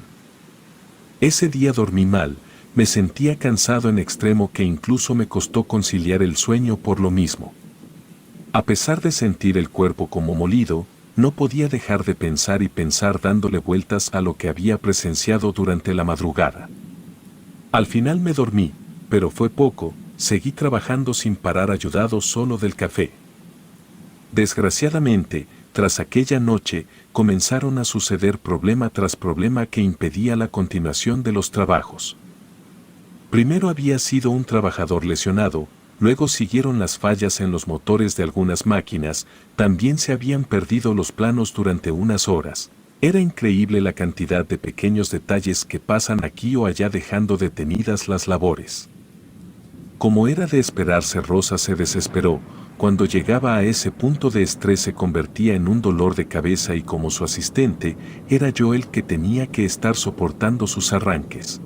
Ese día dormí mal, me sentía cansado en extremo que incluso me costó conciliar el sueño por lo mismo. A pesar de sentir el cuerpo como molido, no podía dejar de pensar y pensar dándole vueltas a lo que había presenciado durante la madrugada. Al final me dormí, pero fue poco, seguí trabajando sin parar ayudado solo del café. Desgraciadamente, tras aquella noche, comenzaron a suceder problema tras problema que impedía la continuación de los trabajos. Primero había sido un trabajador lesionado, luego siguieron las fallas en los motores de algunas máquinas, también se habían perdido los planos durante unas horas. Era increíble la cantidad de pequeños detalles que pasan aquí o allá dejando detenidas las labores. Como era de esperarse, Rosa se desesperó. Cuando llegaba a ese punto de estrés se convertía en un dolor de cabeza y como su asistente, era yo el que tenía que estar soportando sus arranques.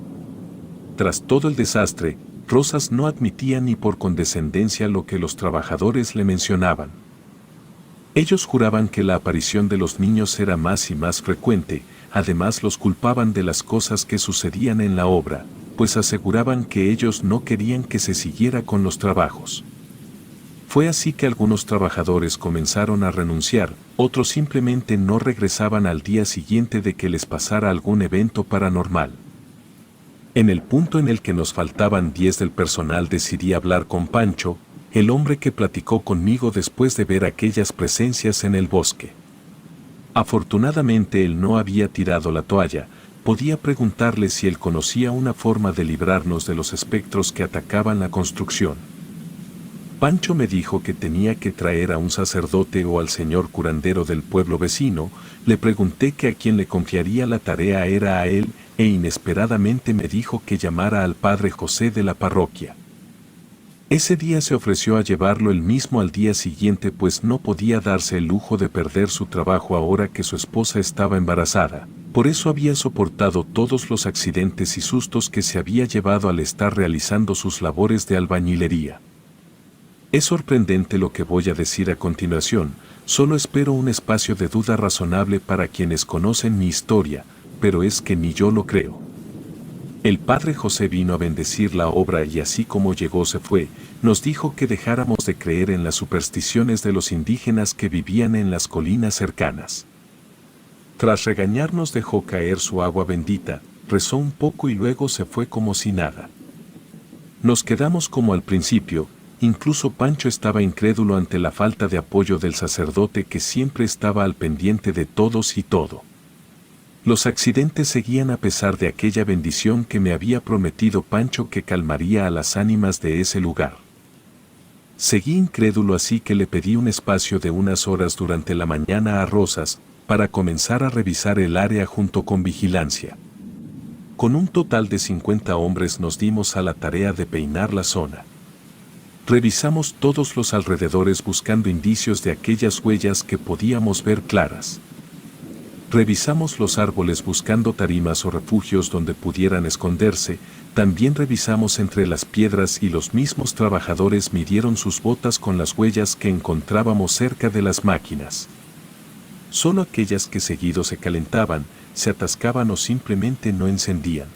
Tras todo el desastre, Rosas no admitía ni por condescendencia lo que los trabajadores le mencionaban. Ellos juraban que la aparición de los niños era más y más frecuente, además los culpaban de las cosas que sucedían en la obra, pues aseguraban que ellos no querían que se siguiera con los trabajos. Fue así que algunos trabajadores comenzaron a renunciar, otros simplemente no regresaban al día siguiente de que les pasara algún evento paranormal. En el punto en el que nos faltaban 10 del personal decidí hablar con Pancho, el hombre que platicó conmigo después de ver aquellas presencias en el bosque. Afortunadamente él no había tirado la toalla, podía preguntarle si él conocía una forma de librarnos de los espectros que atacaban la construcción. Pancho me dijo que tenía que traer a un sacerdote o al señor curandero del pueblo vecino. Le pregunté que a quien le confiaría la tarea era a él, e inesperadamente me dijo que llamara al padre José de la parroquia. Ese día se ofreció a llevarlo él mismo al día siguiente, pues no podía darse el lujo de perder su trabajo ahora que su esposa estaba embarazada. Por eso había soportado todos los accidentes y sustos que se había llevado al estar realizando sus labores de albañilería. Es sorprendente lo que voy a decir a continuación, solo espero un espacio de duda razonable para quienes conocen mi historia, pero es que ni yo lo creo. El padre José vino a bendecir la obra y así como llegó se fue, nos dijo que dejáramos de creer en las supersticiones de los indígenas que vivían en las colinas cercanas. Tras regañarnos dejó caer su agua bendita, rezó un poco y luego se fue como si nada. Nos quedamos como al principio. Incluso Pancho estaba incrédulo ante la falta de apoyo del sacerdote que siempre estaba al pendiente de todos y todo. Los accidentes seguían a pesar de aquella bendición que me había prometido Pancho que calmaría a las ánimas de ese lugar. Seguí incrédulo, así que le pedí un espacio de unas horas durante la mañana a Rosas para comenzar a revisar el área junto con vigilancia. Con un total de 50 hombres nos dimos a la tarea de peinar la zona. Revisamos todos los alrededores buscando indicios de aquellas huellas que podíamos ver claras. Revisamos los árboles buscando tarimas o refugios donde pudieran esconderse, también revisamos entre las piedras y los mismos trabajadores midieron sus botas con las huellas que encontrábamos cerca de las máquinas. Solo aquellas que seguido se calentaban, se atascaban o simplemente no encendían.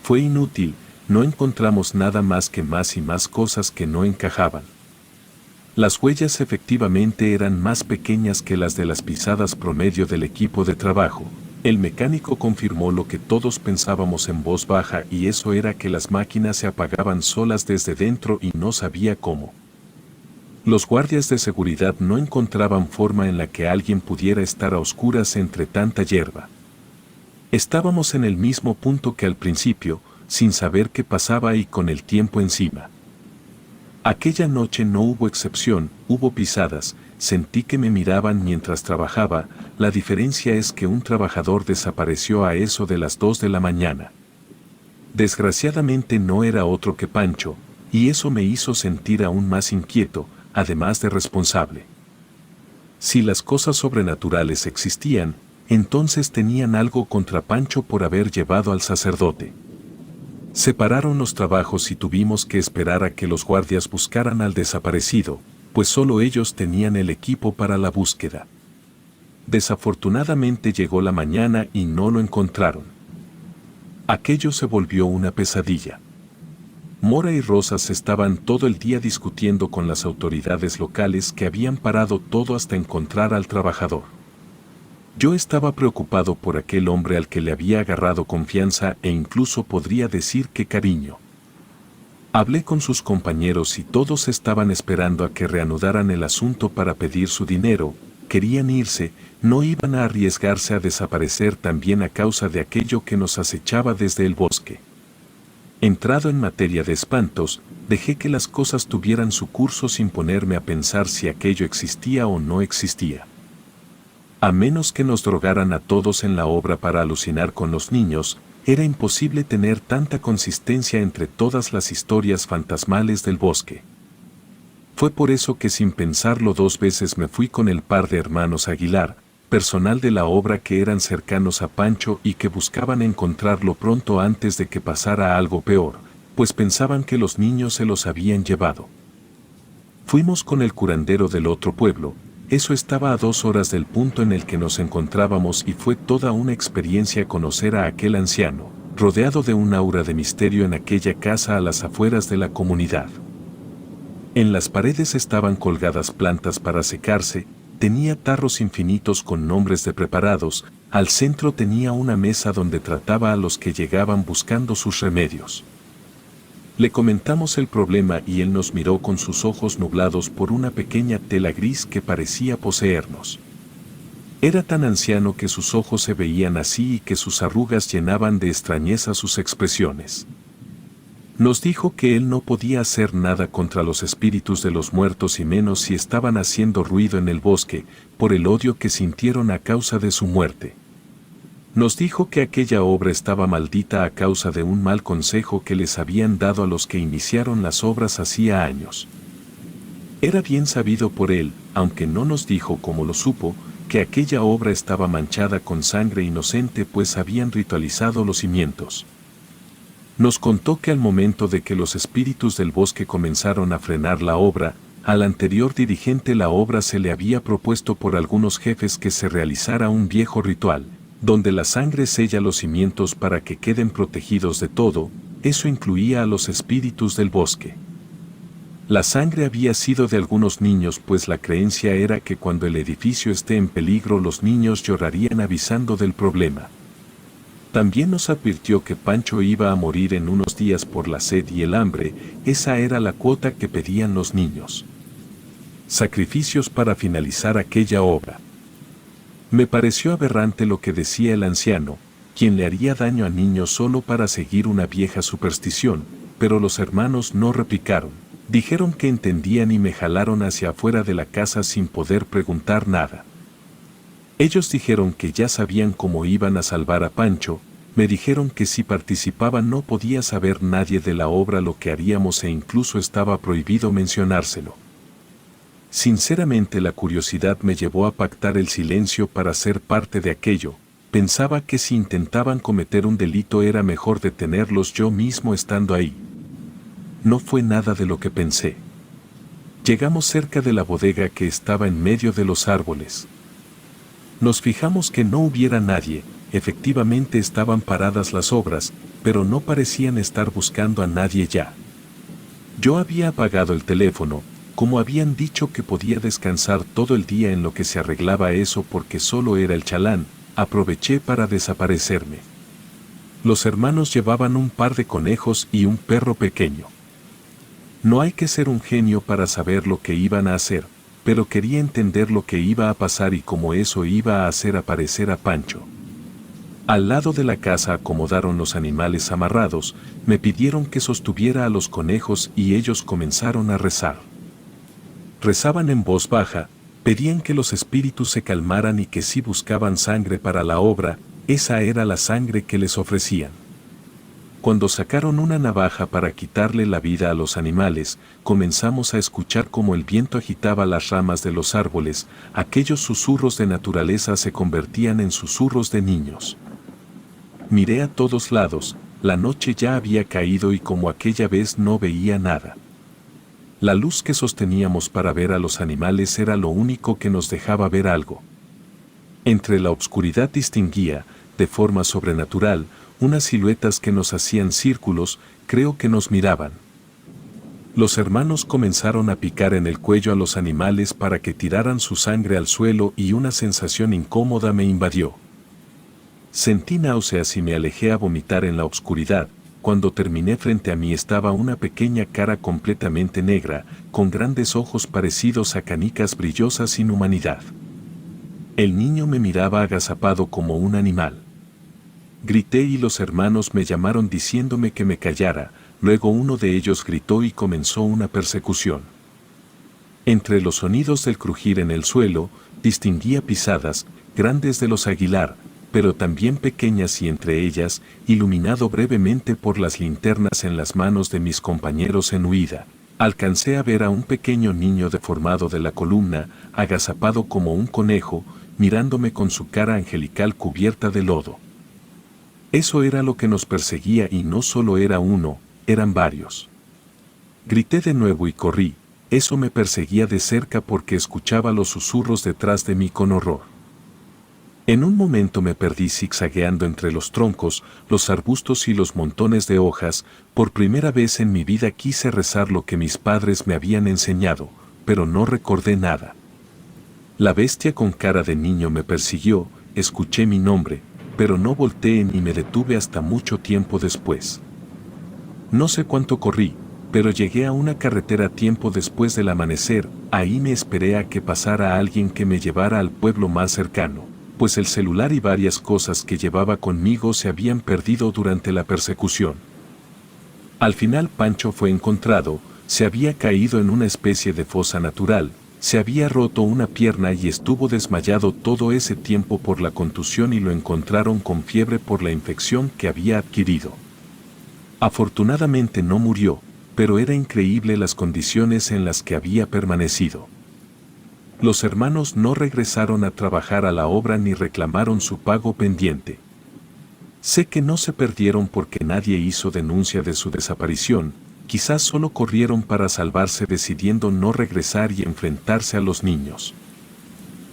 Fue inútil, no encontramos nada más que más y más cosas que no encajaban. Las huellas efectivamente eran más pequeñas que las de las pisadas promedio del equipo de trabajo. El mecánico confirmó lo que todos pensábamos en voz baja, y eso era que las máquinas se apagaban solas desde dentro y no sabía cómo. Los guardias de seguridad no encontraban forma en la que alguien pudiera estar a oscuras entre tanta hierba. Estábamos en el mismo punto que al principio, sin saber qué pasaba y con el tiempo encima. Aquella noche no hubo excepción, hubo pisadas, sentí que me miraban mientras trabajaba. La diferencia es que un trabajador desapareció a eso de las 2 de la mañana. Desgraciadamente no era otro que Pancho, y eso me hizo sentir aún más inquieto, además de responsable. Si las cosas sobrenaturales existían, entonces tenían algo contra Pancho por haber llevado al sacerdote. Separaron los trabajos y tuvimos que esperar a que los guardias buscaran al desaparecido, pues solo ellos tenían el equipo para la búsqueda. Desafortunadamente llegó la mañana y no lo encontraron. Aquello se volvió una pesadilla. Mora y Rosas estaban todo el día discutiendo con las autoridades locales que habían parado todo hasta encontrar al trabajador. Yo estaba preocupado por aquel hombre al que le había agarrado confianza e incluso podría decir que cariño. Hablé con sus compañeros y todos estaban esperando a que reanudaran el asunto para pedir su dinero. Querían irse, no iban a arriesgarse a desaparecer también a causa de aquello que nos acechaba desde el bosque. Entrado en materia de espantos, dejé que las cosas tuvieran su curso sin ponerme a pensar si aquello existía o no existía. A menos que nos drogaran a todos en la obra para alucinar con los niños, era imposible tener tanta consistencia entre todas las historias fantasmales del bosque. Fue por eso que sin pensarlo 2 veces me fui con el par de hermanos Aguilar, personal de la obra que eran cercanos a Pancho y que buscaban encontrarlo pronto antes de que pasara algo peor, pues pensaban que los niños se los habían llevado. Fuimos con el curandero del otro pueblo. Eso estaba a 2 horas del punto en el que nos encontrábamos y fue toda una experiencia conocer a aquel anciano, rodeado de un aura de misterio en aquella casa a las afueras de la comunidad. En las paredes estaban colgadas plantas para secarse, tenía tarros infinitos con nombres de preparados, al centro tenía una mesa donde trataba a los que llegaban buscando sus remedios. Le comentamos el problema y él nos miró con sus ojos nublados por una pequeña tela gris que parecía poseernos. Era tan anciano que sus ojos se veían así y que sus arrugas llenaban de extrañeza sus expresiones. Nos dijo que él no podía hacer nada contra los espíritus de los muertos y menos si estaban haciendo ruido en el bosque, por el odio que sintieron a causa de su muerte. Nos dijo que aquella obra estaba maldita a causa de un mal consejo que les habían dado a los que iniciaron las obras hacía años. Era bien sabido por él, aunque no nos dijo cómo lo supo, que aquella obra estaba manchada con sangre inocente pues habían ritualizado los cimientos. Nos contó que al momento de que los espíritus del bosque comenzaron a frenar la obra, al anterior dirigente la obra se le había propuesto por algunos jefes que se realizara un viejo ritual, donde la sangre sella los cimientos para que queden protegidos de todo. Eso incluía a los espíritus del bosque. La sangre había sido de algunos niños pues la creencia era que cuando el edificio esté en peligro los niños llorarían avisando del problema. También nos advirtió que Pancho iba a morir en unos días por la sed y el hambre, esa era la cuota que pedían los niños. Sacrificios para finalizar aquella obra. Me pareció aberrante lo que decía el anciano, quien le haría daño a niños solo para seguir una vieja superstición, pero los hermanos no replicaron, dijeron que entendían y me jalaron hacia afuera de la casa sin poder preguntar nada. Ellos dijeron que ya sabían cómo iban a salvar a Pancho, me dijeron que si participaba no podía saber nadie de la obra lo que haríamos e incluso estaba prohibido mencionárselo. Sinceramente la curiosidad me llevó a pactar el silencio para ser parte de aquello, pensaba que si intentaban cometer un delito era mejor detenerlos yo mismo estando ahí. No fue nada de lo que pensé. Llegamos cerca de la bodega que estaba en medio de los árboles. Nos fijamos que no hubiera nadie, efectivamente estaban paradas las obras, pero no parecían estar buscando a nadie ya. Yo había apagado el teléfono, como habían dicho que podía descansar todo el día en lo que se arreglaba eso porque solo era el chalán, aproveché para desaparecerme. Los hermanos llevaban un par de conejos y un perro pequeño. No hay que ser un genio para saber lo que iban a hacer, pero quería entender lo que iba a pasar y cómo eso iba a hacer aparecer a Pancho. Al lado de la casa acomodaron los animales amarrados, me pidieron que sostuviera a los conejos y ellos comenzaron a rezar. Rezaban en voz baja, pedían que los espíritus se calmaran y que si buscaban sangre para la obra, esa era la sangre que les ofrecían. Cuando sacaron una navaja para quitarle la vida a los animales, comenzamos a escuchar cómo el viento agitaba las ramas de los árboles, aquellos susurros de naturaleza se convertían en susurros de niños. Miré a todos lados, la noche ya había caído y como aquella vez no veía nada. La luz que sosteníamos para ver a los animales era lo único que nos dejaba ver algo. Entre la oscuridad distinguía, de forma sobrenatural, unas siluetas que nos hacían círculos, creo que nos miraban. Los hermanos comenzaron a picar en el cuello a los animales para que tiraran su sangre al suelo y una sensación incómoda me invadió. Sentí náuseas y me alejé a vomitar en la oscuridad. Cuando terminé frente a mí estaba una pequeña cara completamente negra, con grandes ojos parecidos a canicas brillosas sin humanidad. El niño me miraba agazapado como un animal. Grité y los hermanos me llamaron diciéndome que me callara, luego uno de ellos gritó y comenzó una persecución. Entre los sonidos del crujir en el suelo, distinguía pisadas, grandes de los Aguilar, pero también pequeñas y entre ellas, iluminado brevemente por las linternas en las manos de mis compañeros en huida, alcancé a ver a un pequeño niño deformado de la columna, agazapado como un conejo, mirándome con su cara angelical cubierta de lodo. Eso era lo que nos perseguía y no solo era uno, eran varios. Grité de nuevo y corrí, eso me perseguía de cerca porque escuchaba los susurros detrás de mí con horror. En un momento me perdí zigzagueando entre los troncos, los arbustos y los montones de hojas. Por primera vez en mi vida quise rezar lo que mis padres me habían enseñado, pero no recordé nada. La bestia con cara de niño me persiguió, escuché mi nombre, pero no volteé ni me detuve hasta mucho tiempo después. No sé cuánto corrí, pero llegué a una carretera tiempo después del amanecer. Ahí me esperé a que pasara alguien que me llevara al pueblo más cercano, pues el celular y varias cosas que llevaba conmigo se habían perdido durante la persecución. Al final Pancho fue encontrado, se había caído en una especie de fosa natural, se había roto una pierna y estuvo desmayado todo ese tiempo por la contusión y lo encontraron con fiebre por la infección que había adquirido. Afortunadamente no murió, pero era increíble las condiciones en las que había permanecido. Los hermanos no regresaron a trabajar a la obra ni reclamaron su pago pendiente. Sé que no se perdieron porque nadie hizo denuncia de su desaparición, quizás solo corrieron para salvarse decidiendo no regresar y enfrentarse a los niños.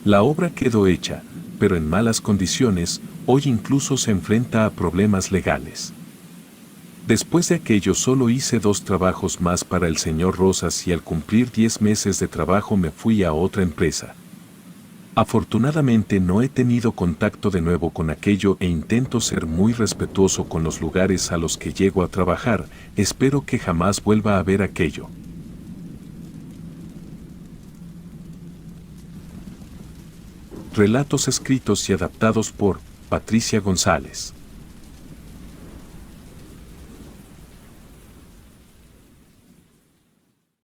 La obra quedó hecha, pero en malas condiciones, hoy incluso se enfrenta a problemas legales. Después de aquello solo hice 2 trabajos más para el señor Rosas y al cumplir 10 meses de trabajo me fui a otra empresa. Afortunadamente no he tenido contacto de nuevo con aquello e intento ser muy respetuoso con los lugares a los que llego a trabajar, espero que jamás vuelva a ver aquello. Relatos escritos y adaptados por Patricia González.